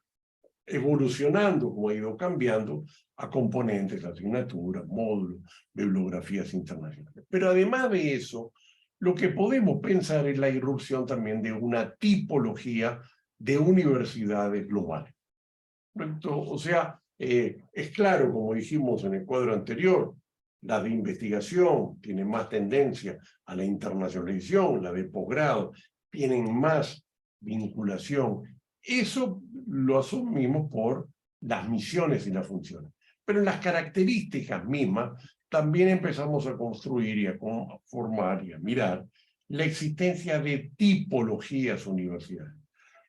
evolucionando, cómo ha ido cambiando a componentes, asignaturas, módulos, bibliografías internacionales. Pero además de eso, lo que podemos pensar es la irrupción también de una tipología de universidades globales. O sea, es claro, como dijimos en el cuadro anterior, la de investigación tiene más tendencia a la internacionalización, la de posgrado tienen más vinculación. Eso lo asumimos por las misiones y las funciones. Pero en las características mismas también empezamos a construir y a formar y a mirar la existencia de tipologías universitarias,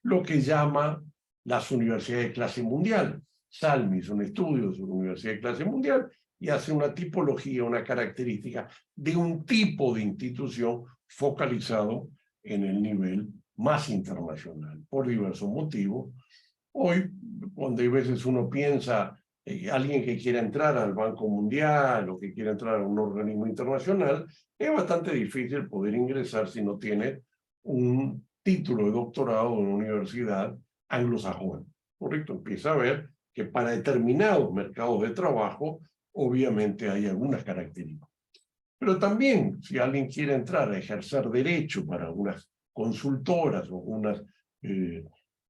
lo que llama las universidades de clase mundial. Salmi hizo un estudio sobre universidad de clase mundial y hace una tipología, una característica de un tipo de institución focalizado en el nivel más internacional, por diversos motivos. Hoy, cuando hay veces uno piensa alguien que quiera entrar al Banco Mundial o que quiera entrar a un organismo internacional, es bastante difícil poder ingresar si no tiene un título de doctorado en una universidad anglosajona. Correcto, empieza a ver que para determinados mercados de trabajo, obviamente hay algunas características. Pero también, si alguien quiere entrar a ejercer derecho para unas consultoras o unas,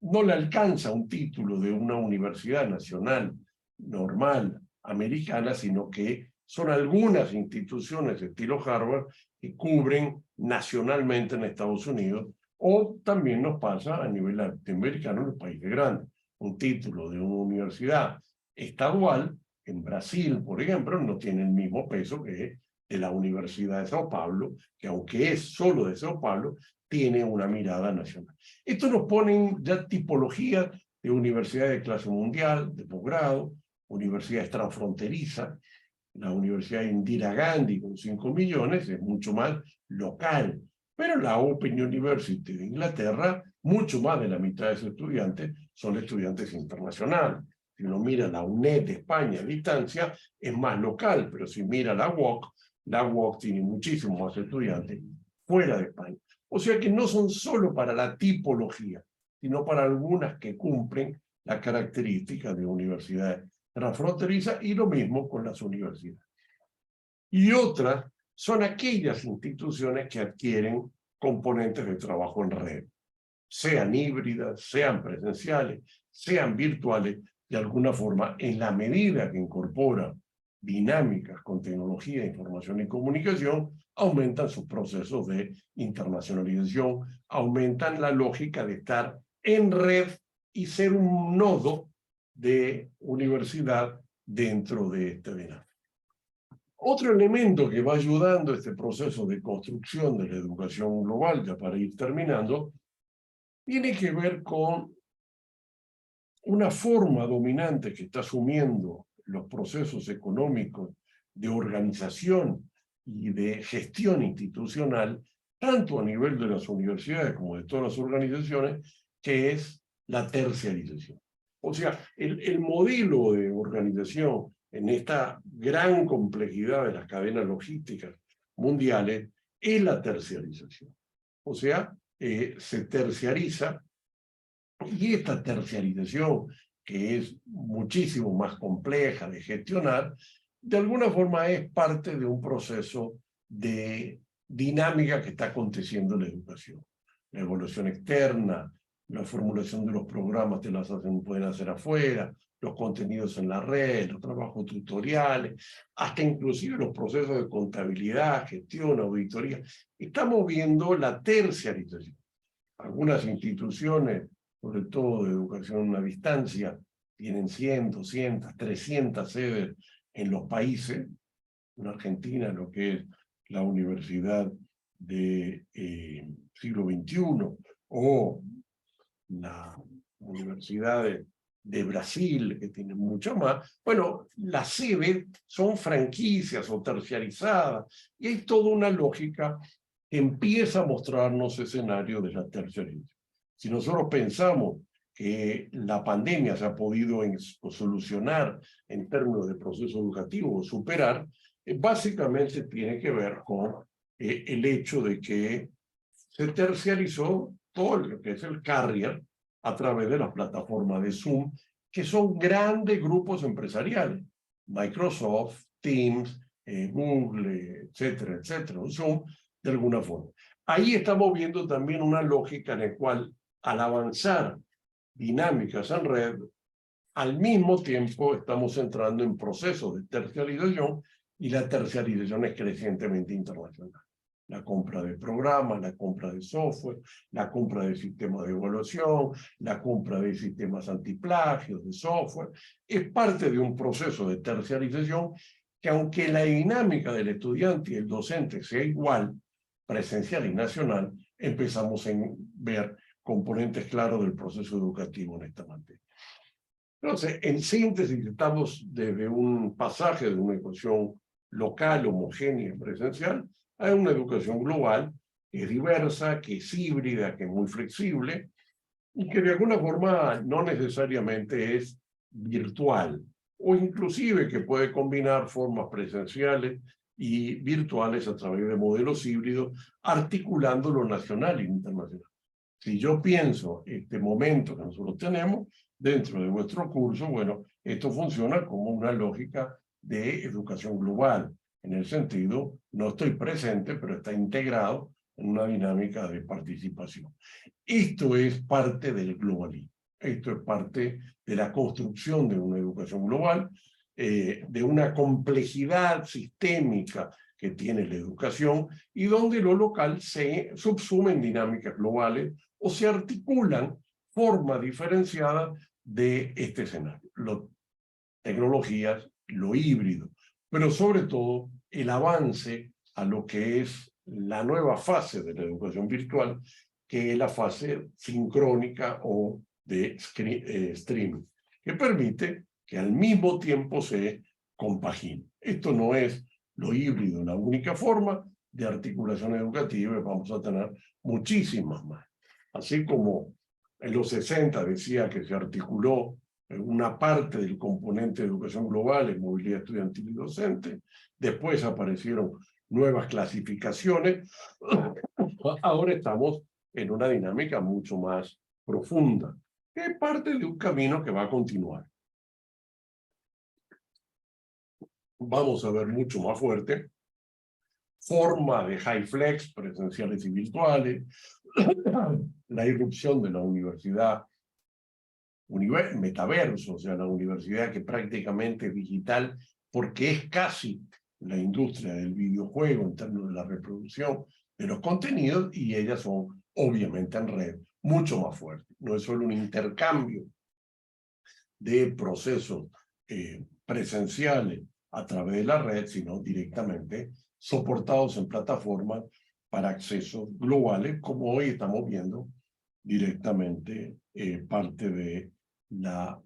no le alcanza un título de una universidad nacional normal americana, sino que son algunas instituciones de estilo Harvard que cubren nacionalmente en Estados Unidos, o también nos pasa a nivel latinoamericano en los países grandes. Un título de una universidad estadual en Brasil, por ejemplo, no tiene el mismo peso que de la Universidad de Sao Paulo, que aunque es solo de Sao Paulo, tiene una mirada nacional. Esto nos pone ya tipologías de universidades de clase mundial, de posgrado, universidades transfronterizas. La Universidad Indira Gandhi, con 5 millones, es mucho más local. Pero la Open University de Inglaterra, mucho más de la mitad de sus estudiantes son estudiantes internacionales. Si uno mira la UNED de España a distancia, es más local, pero si mira la UOC tiene muchísimos más estudiantes fuera de España. O sea que no son solo para la tipología, sino para algunas que cumplen la característica de universidades transfronterizas y lo mismo con las universidades. y otras son aquellas instituciones que adquieren componentes de trabajo en red, sean híbridas, sean presenciales, sean virtuales, de alguna forma, en la medida que incorporan dinámicas con tecnología de información y comunicación, aumentan sus procesos de internacionalización, aumentan la lógica de estar en red y ser un nodo de universidad dentro de este dinámico. Otro elemento que va ayudando a este proceso de construcción de la educación global, ya para ir terminando, tiene que ver con una forma dominante que está asumiendo los procesos económicos de organización y de gestión institucional, tanto a nivel de las universidades como de todas las organizaciones, que es la terciarización. O sea, el modelo de organización en esta gran complejidad de las cadenas logísticas mundiales es la terciarización. O sea, se terciariza, y esta terciarización, que es muchísimo más compleja de gestionar, de alguna forma es parte de un proceso de dinámica que está aconteciendo en la educación. La evaluación externa, la formulación de los programas te las pueden hacer afuera, los contenidos en la red, los trabajos tutoriales, hasta inclusive los procesos de contabilidad, gestión, auditoría. Estamos viendo la terciarización. Algunas instituciones, sobre todo de educación a distancia, tienen 100, 200, 300 sedes en los países. En Argentina, lo que es la Universidad de siglo XXI, o la Universidad de Brasil, que tiene mucho más. Bueno, las sedes son franquicias o terciarizadas, y hay toda una lógica que empieza a mostrarnos escenario de la terciarización. Si nosotros pensamos que la pandemia se ha podido solucionar en términos de proceso educativo o superar, básicamente tiene que ver con el hecho de que se terciarizó todo lo que es el carrier a través de las plataformas de Zoom, que son grandes grupos empresariales. Microsoft, Teams, Google, etcétera, etcétera, Zoom, de alguna forma. Ahí estamos viendo también una lógica en la cual, al avanzar dinámicas en red, al mismo tiempo estamos entrando en procesos de terciarización, y la terciarización es crecientemente internacional. La compra de programas, la compra de software, la compra de sistemas de evaluación, la compra de sistemas antiplagios, de software, es parte de un proceso de terciarización que, aunque la dinámica del estudiante y el docente sea igual, presencial y nacional, empezamos a ver componentes claros del proceso educativo en esta materia. Entonces, en síntesis, estamos desde un pasaje de una educación local, homogénea y presencial, a una educación global que es diversa, que es híbrida, que es muy flexible, y que de alguna forma no necesariamente es virtual, o inclusive que puede combinar formas presenciales y virtuales a través de modelos híbridos, articulando lo nacional e internacional. Si yo pienso este momento que nosotros tenemos dentro de nuestro curso, bueno, esto funciona como una lógica de educación global. En el sentido, no estoy presente, pero está integrado en una dinámica de participación. Esto es parte del globalismo. Esto es parte de la construcción de una educación global, de una complejidad sistémica que tiene la educación, y donde lo local se subsume en dinámicas globales o se articulan formas diferenciadas de este escenario. Las tecnologías, lo híbrido, pero sobre todo el avance a lo que es la nueva fase de la educación virtual, que es la fase sincrónica o de streaming, que permite que al mismo tiempo se compagine. Esto no es lo híbrido la única forma de articulación educativa, vamos a tener muchísimas más. Así como en los 60 decía que se articuló una parte del componente de educación global en movilidad estudiantil y docente, después aparecieron nuevas clasificaciones, ahora estamos en una dinámica mucho más profunda, que es parte de un camino que va a continuar. Vamos a ver mucho más fuerte formas de high flex, presenciales y virtuales, la irrupción de la universidad, metaverso, o sea, la universidad que prácticamente es digital, porque es casi la industria del videojuego en términos de la reproducción de los contenidos, y ellas son obviamente en red mucho más fuertes. No es solo un intercambio de procesos presenciales a través de la red, sino directamente soportados en plataformas para accesos globales, como hoy estamos viendo directamente parte de la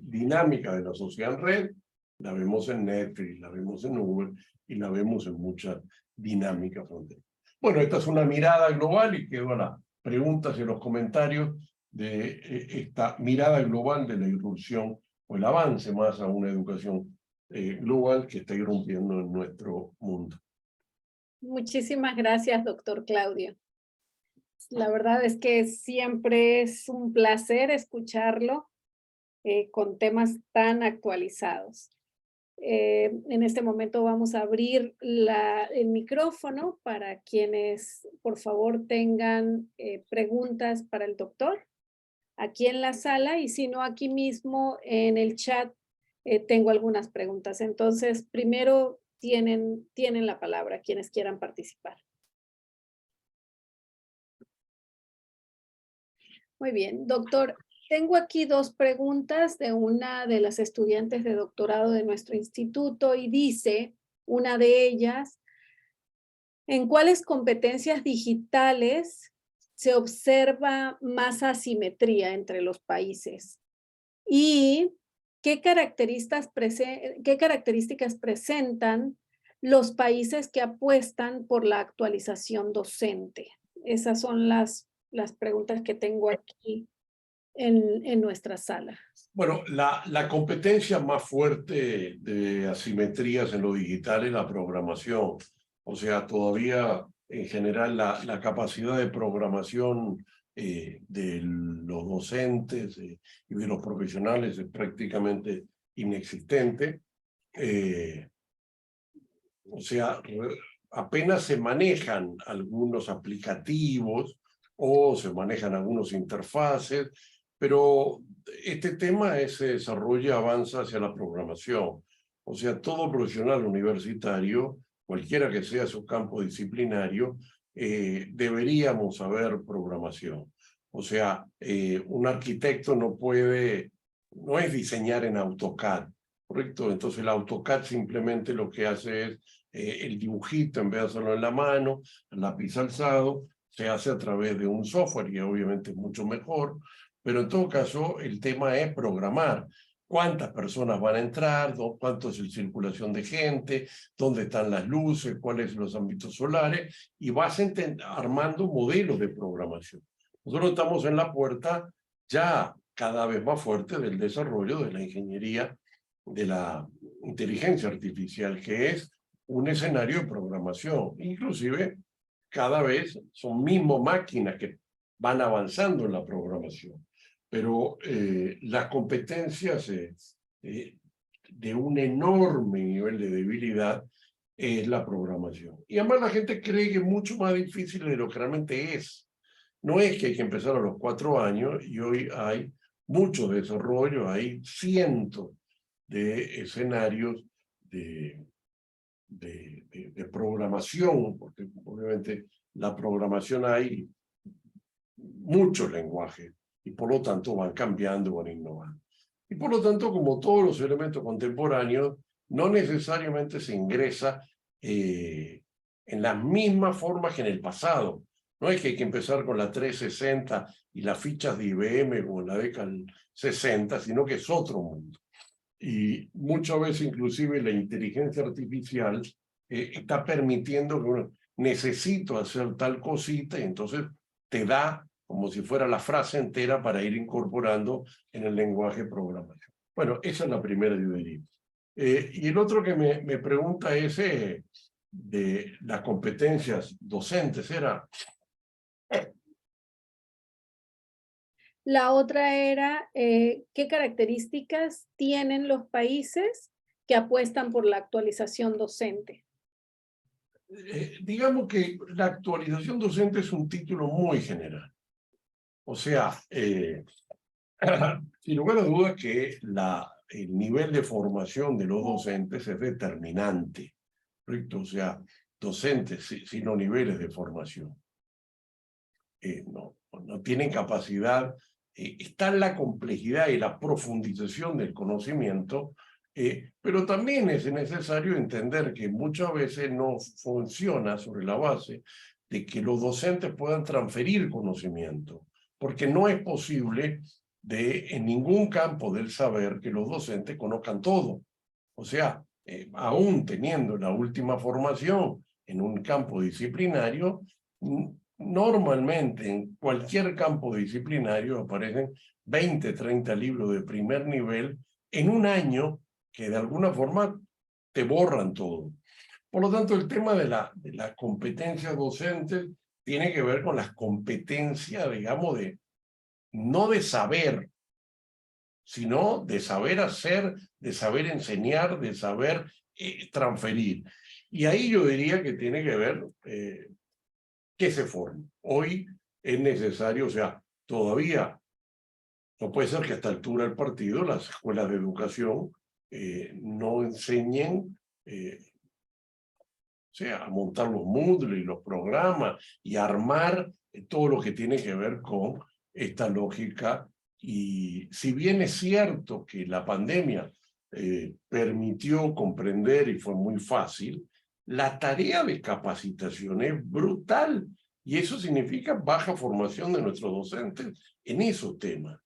dinámica de la sociedad en red. La vemos en Netflix, la vemos en Uber y la vemos en muchas dinámicas fronterizas. Bueno, esta es una mirada global y quedo a las preguntas y los comentarios de esta mirada global de la irrupción o el avance más a una educación global que está irrumpiendo en nuestro mundo. Muchísimas gracias, doctor Claudio. La verdad es que siempre es un placer escucharlo con temas tan actualizados. En este momento vamos a abrir el micrófono para quienes, por favor, tengan preguntas para el doctor aquí en la sala, y si no, aquí mismo en el chat tengo algunas preguntas. Entonces, primero tienen la palabra quienes quieran participar. Muy bien, doctor. Tengo aquí dos preguntas de una de las estudiantes de doctorado de nuestro instituto, y dice una de ellas: ¿en cuáles competencias digitales se observa más asimetría entre los países? ¿Y qué características presentan los países que apuestan por la actualización docente? Esas son las preguntas que tengo aquí en nuestra sala. Bueno, la competencia más fuerte de asimetrías en lo digital es la programación. O sea, todavía en general la capacidad de programación de los docentes y de los profesionales es prácticamente inexistente. O sea, apenas se manejan algunos aplicativos o se manejan algunos interfaces, pero este tema se desarrolla y avanza hacia la programación. O sea, todo profesional universitario, cualquiera que sea su campo disciplinario, deberíamos saber programación. O sea, un arquitecto no es diseñar en AutoCAD, ¿correcto? Entonces el AutoCAD simplemente lo que hace es el dibujito, en vez de hacerlo en la mano, el lápiz alzado, se hace a través de un software y obviamente es mucho mejor, pero en todo caso el tema es programar. ¿Cuántas personas van a entrar? ¿Cuánto es la circulación de gente? ¿Dónde están las luces? ¿Cuáles son los ámbitos solares? Y vas armando modelos de programación. Nosotros estamos en la puerta ya cada vez más fuerte del desarrollo de la ingeniería de la inteligencia artificial, que es un escenario de programación. Inclusive, cada vez son mismo máquinas que van avanzando en la programación. Pero las competencias de un enorme nivel de debilidad es la programación. Y además la gente cree que es mucho más difícil de lo que realmente es. No es que hay que empezar a los 4 años, y hoy hay mucho desarrollo, hay cientos de escenarios de programación, porque obviamente la programación hay muchos lenguajes y por lo tanto van cambiando, van innovando. Y por lo tanto, como todos los elementos contemporáneos, no necesariamente se ingresa en las mismas formas que en el pasado. No es que hay que empezar con la 360 y las fichas de IBM como en la década del 60, sino que es otro mundo. Y muchas veces inclusive la inteligencia artificial está permitiendo que uno necesito hacer tal cosita, y entonces te da como si fuera la frase entera para ir incorporando en el lenguaje programación. Bueno, esa es la primera idea. Y el otro que me pregunta es de las competencias docentes, era... La otra era, ¿qué características tienen los países que apuestan por la actualización docente? digamos que la actualización docente es un título muy general. O sea, sin lugar a dudas que el nivel de formación de los docentes es determinante, ¿correcto? O sea, docentes sin los niveles de formación no tienen capacidad, está en la complejidad y la profundización del conocimiento, pero también es necesario entender que muchas veces no funciona sobre la base de que los docentes puedan transferir conocimiento, porque no es posible en ningún campo del saber que los docentes conozcan todo. O sea, aún teniendo la última formación en un campo disciplinario, normalmente en cualquier campo disciplinario aparecen 20, 30 libros de primer nivel en un año que de alguna forma te borran todo. Por lo tanto, el tema de la competencia docente tiene que ver con las competencias, digamos, no de saber, sino de saber hacer, de saber enseñar, de saber transferir. Y ahí yo diría que tiene que ver que se forme. Hoy es necesario, o sea, todavía no puede ser que a esta altura del partido las escuelas de educación no enseñen o sea, a montar los Moodle y los programas y armar todo lo que tiene que ver con esta lógica. Y si bien es cierto que la pandemia permitió comprender y fue muy fácil, la tarea de capacitación es brutal y eso significa baja formación de nuestros docentes en esos temas.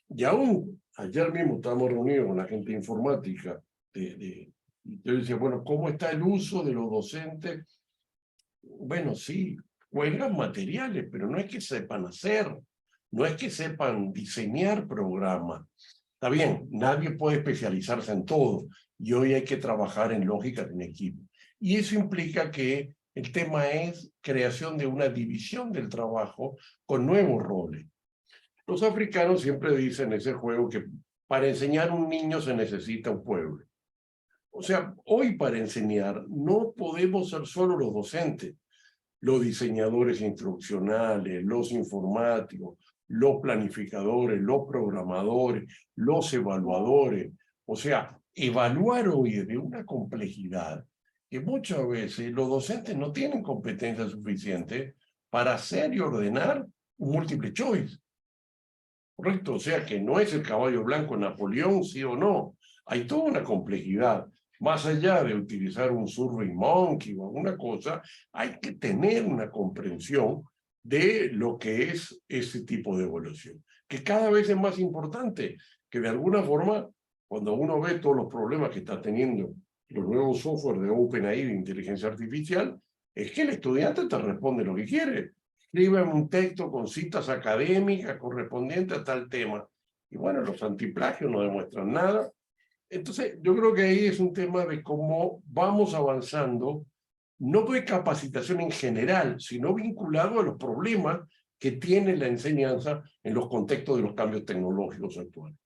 Y aún ayer mismo estábamos reunidos con la gente informática yo decía, bueno, ¿cómo está el uso de los docentes? Bueno, sí, juegan materiales, pero no es que sepan hacer, no es que sepan diseñar programas. Está bien, nadie puede especializarse en todo y hoy hay que trabajar en lógica en equipo. Y eso implica que el tema es creación de una división del trabajo con nuevos roles. Los africanos siempre dicen en ese juego que para enseñar a un niño se necesita un pueblo. O sea, hoy para enseñar no podemos ser solo los docentes, los diseñadores instruccionales, los informáticos, los planificadores, los programadores, los evaluadores. O sea, evaluar hoy es de una complejidad que muchas veces los docentes no tienen competencia suficiente para hacer y ordenar un múltiple choice. ¿Correcto? O sea, que no es el caballo blanco Napoleón, sí o no. Hay toda una complejidad. Más allá de utilizar un SurveyMonkey o alguna cosa, hay que tener una comprensión de lo que es ese tipo de evaluación, que cada vez es más importante, que de alguna forma, cuando uno ve todos los problemas que está teniendo los nuevos software de OpenAI de inteligencia artificial, es que el estudiante te responde lo que quiere. Escríbeme un texto con citas académicas correspondientes a tal tema. Y bueno, los antiplagios no demuestran nada. Entonces, yo creo que ahí es un tema de cómo vamos avanzando, no de capacitación en general, sino vinculado a los problemas que tiene la enseñanza en los contextos de los cambios tecnológicos actuales.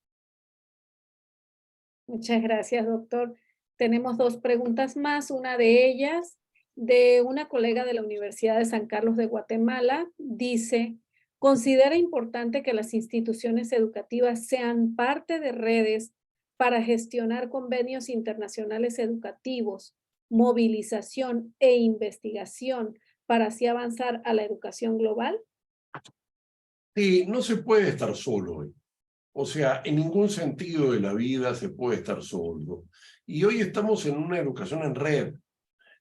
Muchas gracias, doctor. Tenemos dos preguntas más. Una de ellas, de una colega de la Universidad de San Carlos de Guatemala, dice, ¿considera importante que las instituciones educativas sean parte de redes para gestionar convenios internacionales educativos, movilización e investigación para así avanzar a la educación global? Sí, no se puede estar solo hoy. O sea, en ningún sentido de la vida se puede estar solo. Y hoy estamos en una educación en red.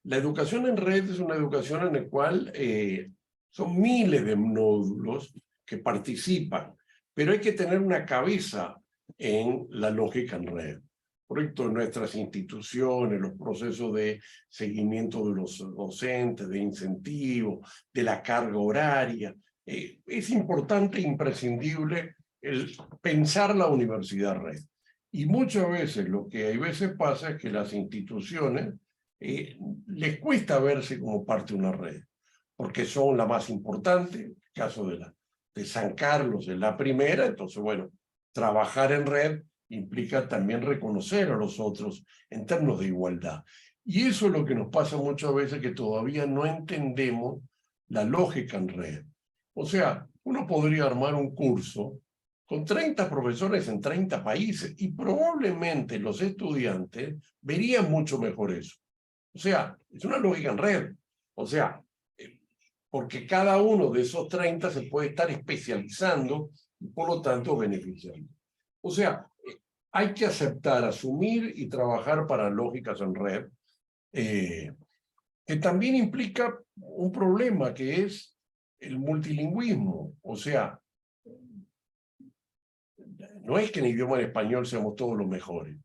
La educación en red es una educación en la cual son miles de nódulos que participan, pero hay que tener una cabeza en la lógica en red. Correcto, nuestras instituciones, los procesos de seguimiento de los docentes, de incentivo, de la carga horaria. Es importante e imprescindible el pensar la universidad red. Y muchas veces lo que hay veces pasa es que las instituciones les cuesta verse como parte de una red, porque son la más importante, el caso de San Carlos es la primera, entonces bueno, trabajar en red implica también reconocer a los otros en términos de igualdad. Y eso es lo que nos pasa muchas veces, que todavía no entendemos la lógica en red. O sea, uno podría armar un curso con 30 profesores en 30 países y probablemente los estudiantes verían mucho mejor eso. O sea, es una lógica en red. O sea, porque cada uno de esos 30 se puede estar especializando y por lo tanto beneficiando. O sea, hay que aceptar, asumir y trabajar para lógicas en red, que también implica un problema que es el multilingüismo. O sea, no es que en idioma en español seamos todos los mejores.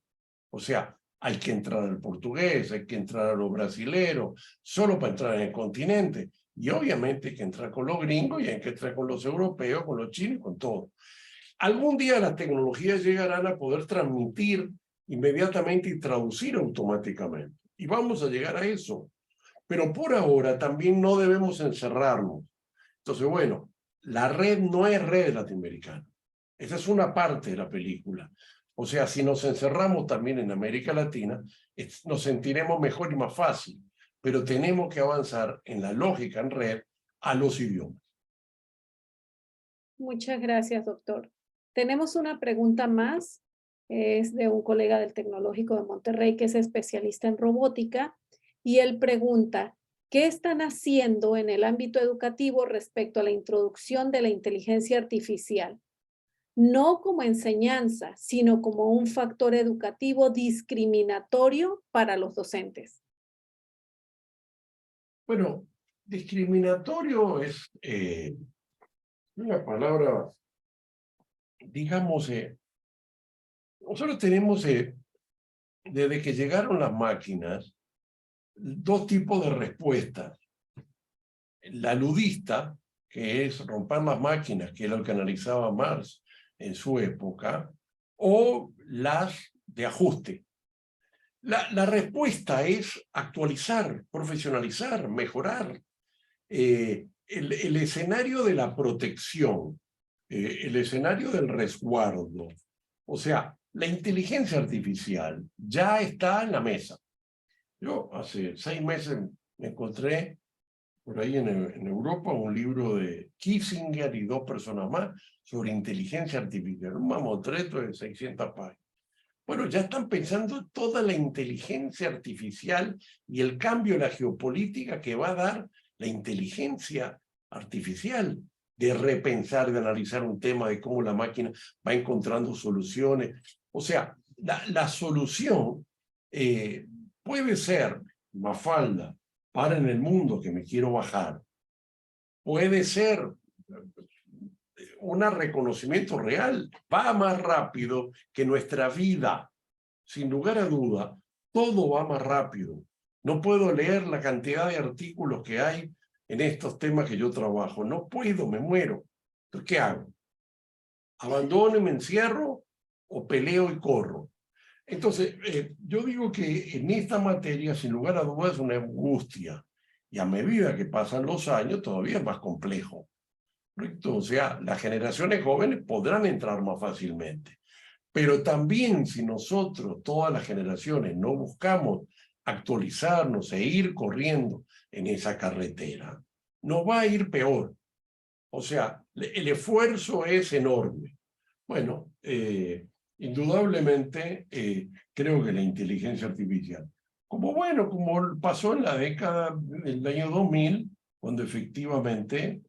O sea, hay que entrar al portugués, hay que entrar a los brasileros, solo para entrar en el continente. Y obviamente hay que entrar con los gringos y hay que entrar con los europeos, con los chinos, con todo. Algún día las tecnologías llegarán a poder transmitir inmediatamente y traducir automáticamente. Y vamos a llegar a eso. Pero por ahora también no debemos encerrarnos. Entonces, bueno, la red no es red latinoamericana. Esa es una parte de la película. O sea, si nos encerramos también en América Latina, nos sentiremos mejor y más fácil. Pero tenemos que avanzar en la lógica en red a los idiomas. Muchas gracias, doctor. Tenemos una pregunta más. Es de un colega del Tecnológico de Monterrey que es especialista en robótica y él pregunta, ¿qué están haciendo en el ámbito educativo respecto a la introducción de la inteligencia artificial? No como enseñanza, sino como un factor educativo discriminatorio para los docentes. Bueno, discriminatorio es una palabra, digamos, nosotros tenemos, desde que llegaron las máquinas, dos tipos de respuestas. La ludista, que es romper las máquinas, que es lo que analizaba Marx en su época, o las de ajuste. La respuesta es actualizar, profesionalizar, mejorar. El escenario de la protección, el escenario del resguardo, o sea, la inteligencia artificial ya está en la mesa. Yo hace 6 meses me encontré por ahí en Europa un libro de Kissinger y 2 personas más sobre inteligencia artificial, un mamotreto de 600 páginas. Bueno, ya están pensando toda la inteligencia artificial y el cambio en la geopolítica que va a dar la inteligencia artificial, de repensar, de analizar un tema, de cómo la máquina va encontrando soluciones. O sea, la solución puede ser, Mafalda, para en el mundo que me quiero bajar, puede ser un reconocimiento real, va más rápido que nuestra vida. Sin lugar a duda, todo va más rápido. No puedo leer la cantidad de artículos que hay en estos temas que yo trabajo. No puedo, me muero. Entonces, ¿qué hago? ¿Abandono y me encierro o peleo y corro? Entonces, yo digo que en esta materia, sin lugar a dudas, es una angustia. Y a medida que pasan los años, todavía es más complejo. ¿Correcto? O sea, las generaciones jóvenes podrán entrar más fácilmente. Pero también si nosotros, todas las generaciones, no buscamos actualizarnos e ir corriendo en esa carretera, nos va a ir peor. O sea, el esfuerzo es enorme. Bueno, indudablemente creo que la inteligencia artificial, como como pasó en la década del año 2000, cuando efectivamente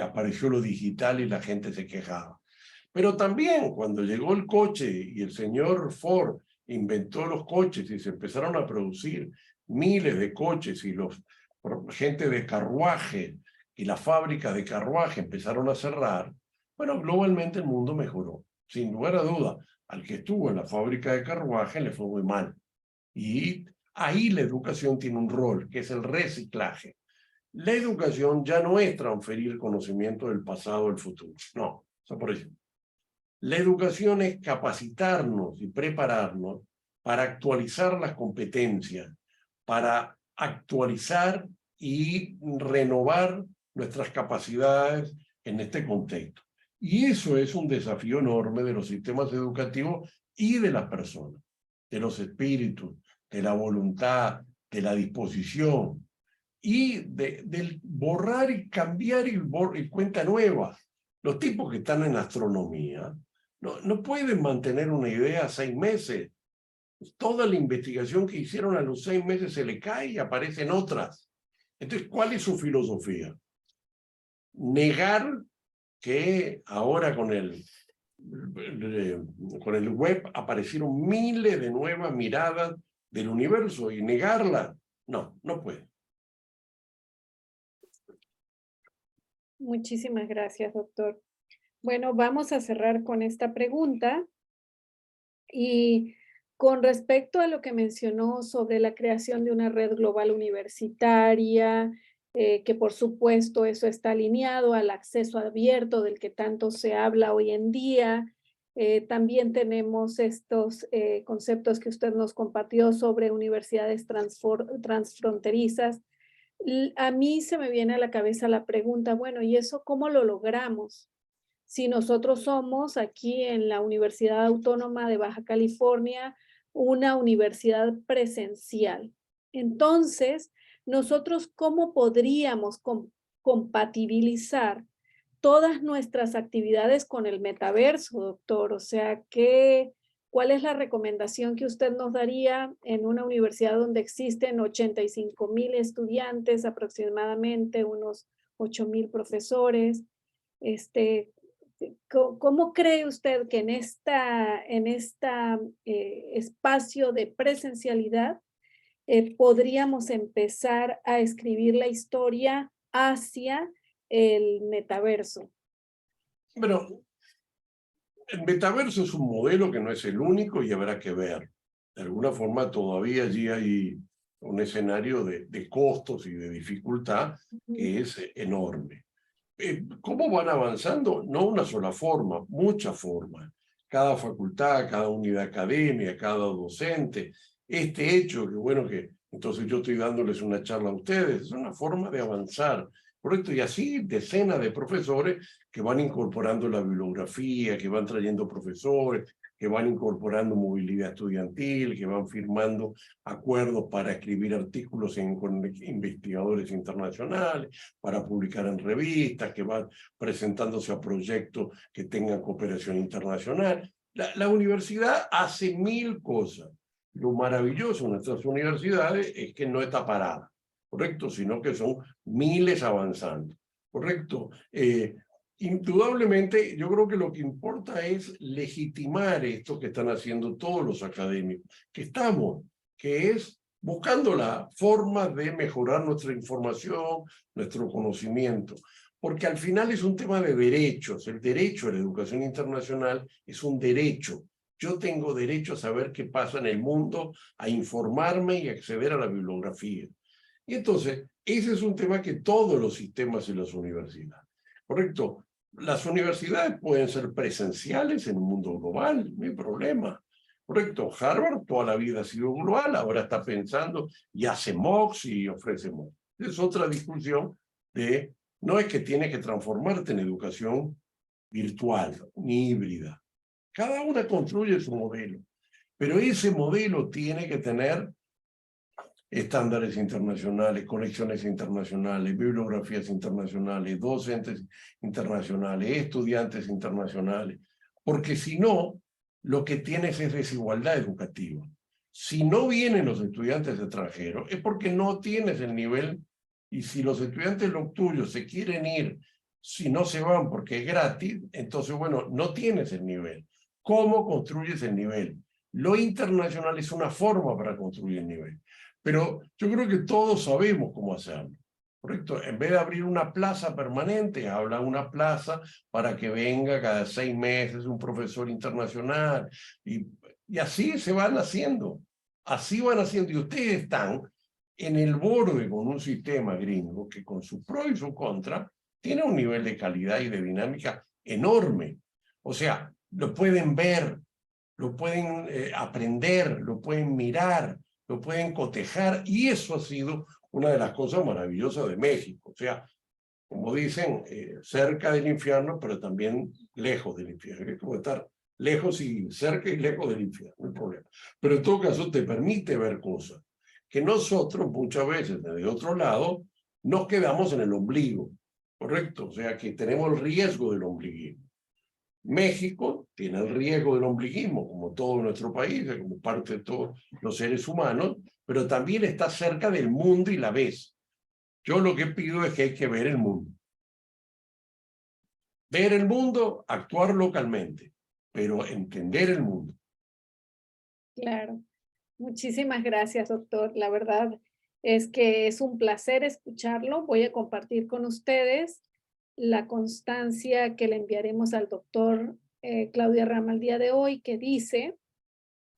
apareció lo digital y la gente se quejaba. Pero también cuando llegó el coche y el señor Ford inventó los coches y se empezaron a producir miles de coches y gente de carruaje y las fábricas de carruaje empezaron a cerrar, bueno, globalmente el mundo mejoró. Sin lugar a duda, al que estuvo en la fábrica de carruaje le fue muy mal. Y ahí la educación tiene un rol, que es el reciclaje. La educación ya no es transferir conocimiento del pasado al futuro. No, o sea, por ejemplo, la educación es capacitarnos y prepararnos para actualizar las competencias, para actualizar y renovar nuestras capacidades en este contexto. Y eso es un desafío enorme de los sistemas educativos y de las personas, de los espíritus, de la voluntad, de la disposición y del borrar y cambiar y cuenta nueva. Los tipos que están en astronomía no pueden mantener una idea 6 meses. Toda la investigación que hicieron a los 6 meses se le cae y aparecen otras. Entonces, ¿cuál es su filosofía? Negar que ahora con el web aparecieron miles de nuevas miradas del universo y negarla. No puede. Muchísimas gracias, doctor. Bueno, vamos a cerrar con esta pregunta. Y con respecto a lo que mencionó sobre la creación de una red global universitaria, que por supuesto eso está alineado al acceso abierto del que tanto se habla hoy en día. También tenemos estos conceptos que usted nos compartió sobre universidades transfronterizas. A mí se me viene a la cabeza la pregunta, bueno, ¿y eso cómo lo logramos? Si nosotros somos aquí en la Universidad Autónoma de Baja California una universidad presencial. Entonces, nosotros, ¿cómo podríamos compatibilizar todas nuestras actividades con el metaverso, doctor? O sea, ¿cuál es la recomendación que usted nos daría en una universidad donde existen 85,000 estudiantes, aproximadamente unos 8,000 profesores? ¿Cómo cree usted que en esta espacio de presencialidad podríamos empezar a escribir la historia hacia el metaverso? Bueno, el metaverso es un modelo que no es el único y habrá que ver. De alguna forma todavía allí hay un escenario de costos y de dificultad que es enorme. ¿Cómo van avanzando? No una sola forma, muchas formas. Cada facultad, cada unidad académica, cada docente. Este hecho, que bueno, que entonces yo estoy dándoles una charla a ustedes, es una forma de avanzar. ¿Correcto? Y así decenas de profesores que van incorporando la bibliografía, que van trayendo profesores, que van incorporando movilidad estudiantil, que van firmando acuerdos para escribir artículos con investigadores internacionales, para publicar en revistas, que van presentándose a proyectos que tengan cooperación internacional. La universidad hace 1000 cosas. Lo maravilloso de nuestras universidades es que no está parada, ¿correcto? Sino que son miles avanzando, ¿correcto? Indudablemente, yo creo que lo que importa es legitimar esto que están haciendo todos los académicos, que es buscando la forma de mejorar nuestra información, nuestro conocimiento, porque al final es un tema de derechos. El derecho a la educación internacional es un derecho. Yo tengo derecho a saber qué pasa en el mundo, a informarme y acceder a la bibliografía. Y entonces, ese es un tema que todos los sistemas en las universidades, ¿correcto? Las universidades pueden ser presenciales en un mundo global, no hay problema. Correcto, Harvard toda la vida ha sido global, ahora está pensando y hace MOOCs y ofrece MOOCs. Es otra discusión de, no es que tienes que transformarte en educación virtual ni híbrida. Cada una construye su modelo, pero ese modelo tiene que tener estándares internacionales, conexiones internacionales, bibliografías internacionales, docentes internacionales, estudiantes internacionales, porque si no, lo que tienes es desigualdad educativa. Si no vienen los estudiantes extranjeros, es porque no tienes el nivel, y si los estudiantes los tuyos se quieren ir, si no se van porque es gratis, entonces, bueno, no tienes el nivel. ¿Cómo construyes el nivel? Lo internacional es una forma para construir el nivel. Pero yo creo que todos sabemos cómo hacerlo, ¿correcto? En vez de abrir una plaza permanente, habla una plaza para que venga cada 6 meses un profesor internacional. Y así se van haciendo. Así van haciendo. Y ustedes están en el borde con un sistema gringo que con su pro y su contra tiene un nivel de calidad y de dinámica enorme. O sea, lo pueden ver, lo pueden aprender, lo pueden mirar, lo pueden cotejar, y eso ha sido una de las cosas maravillosas de México. O sea, como dicen, cerca del infierno, pero también lejos del infierno. Es como estar lejos y cerca y lejos del infierno, no hay problema. Pero en todo caso te permite ver cosas. que nosotros muchas veces, desde otro lado, nos quedamos en el ombligo, ¿correcto? O sea, que tenemos el riesgo del ombliguismo. México tiene el riesgo del ombliguismo, como todo nuestro país, como parte de todos los seres humanos, pero también está cerca del mundo y la ves. Yo lo que pido es que hay que ver el mundo. Ver el mundo, actuar localmente, pero entender el mundo. Claro. Muchísimas gracias, doctor. La verdad es que es un placer escucharlo. Voy a compartir con ustedes la constancia que le enviaremos al doctor Claudio Rama el día de hoy, que dice: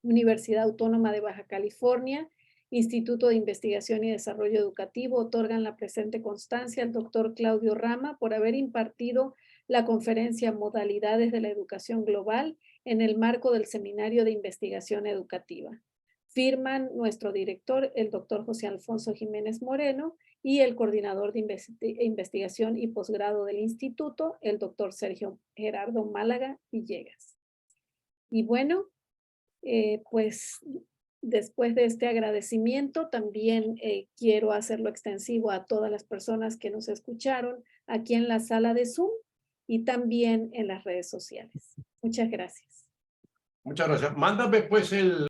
Universidad Autónoma de Baja California, Instituto de Investigación y Desarrollo Educativo, otorgan la presente constancia al doctor Claudio Rama por haber impartido la conferencia Modalidades de la Educación Global en el marco del Seminario de Investigación Educativa. Firman nuestro director, el doctor José Alfonso Jiménez Moreno, y el coordinador de investigación y posgrado del instituto, el doctor Sergio Gerardo Málaga Villegas. Y bueno, pues después de este agradecimiento, también quiero hacerlo extensivo a todas las personas que nos escucharon aquí en la sala de Zoom y también en las redes sociales. Muchas gracias. Muchas gracias. Mándame pues el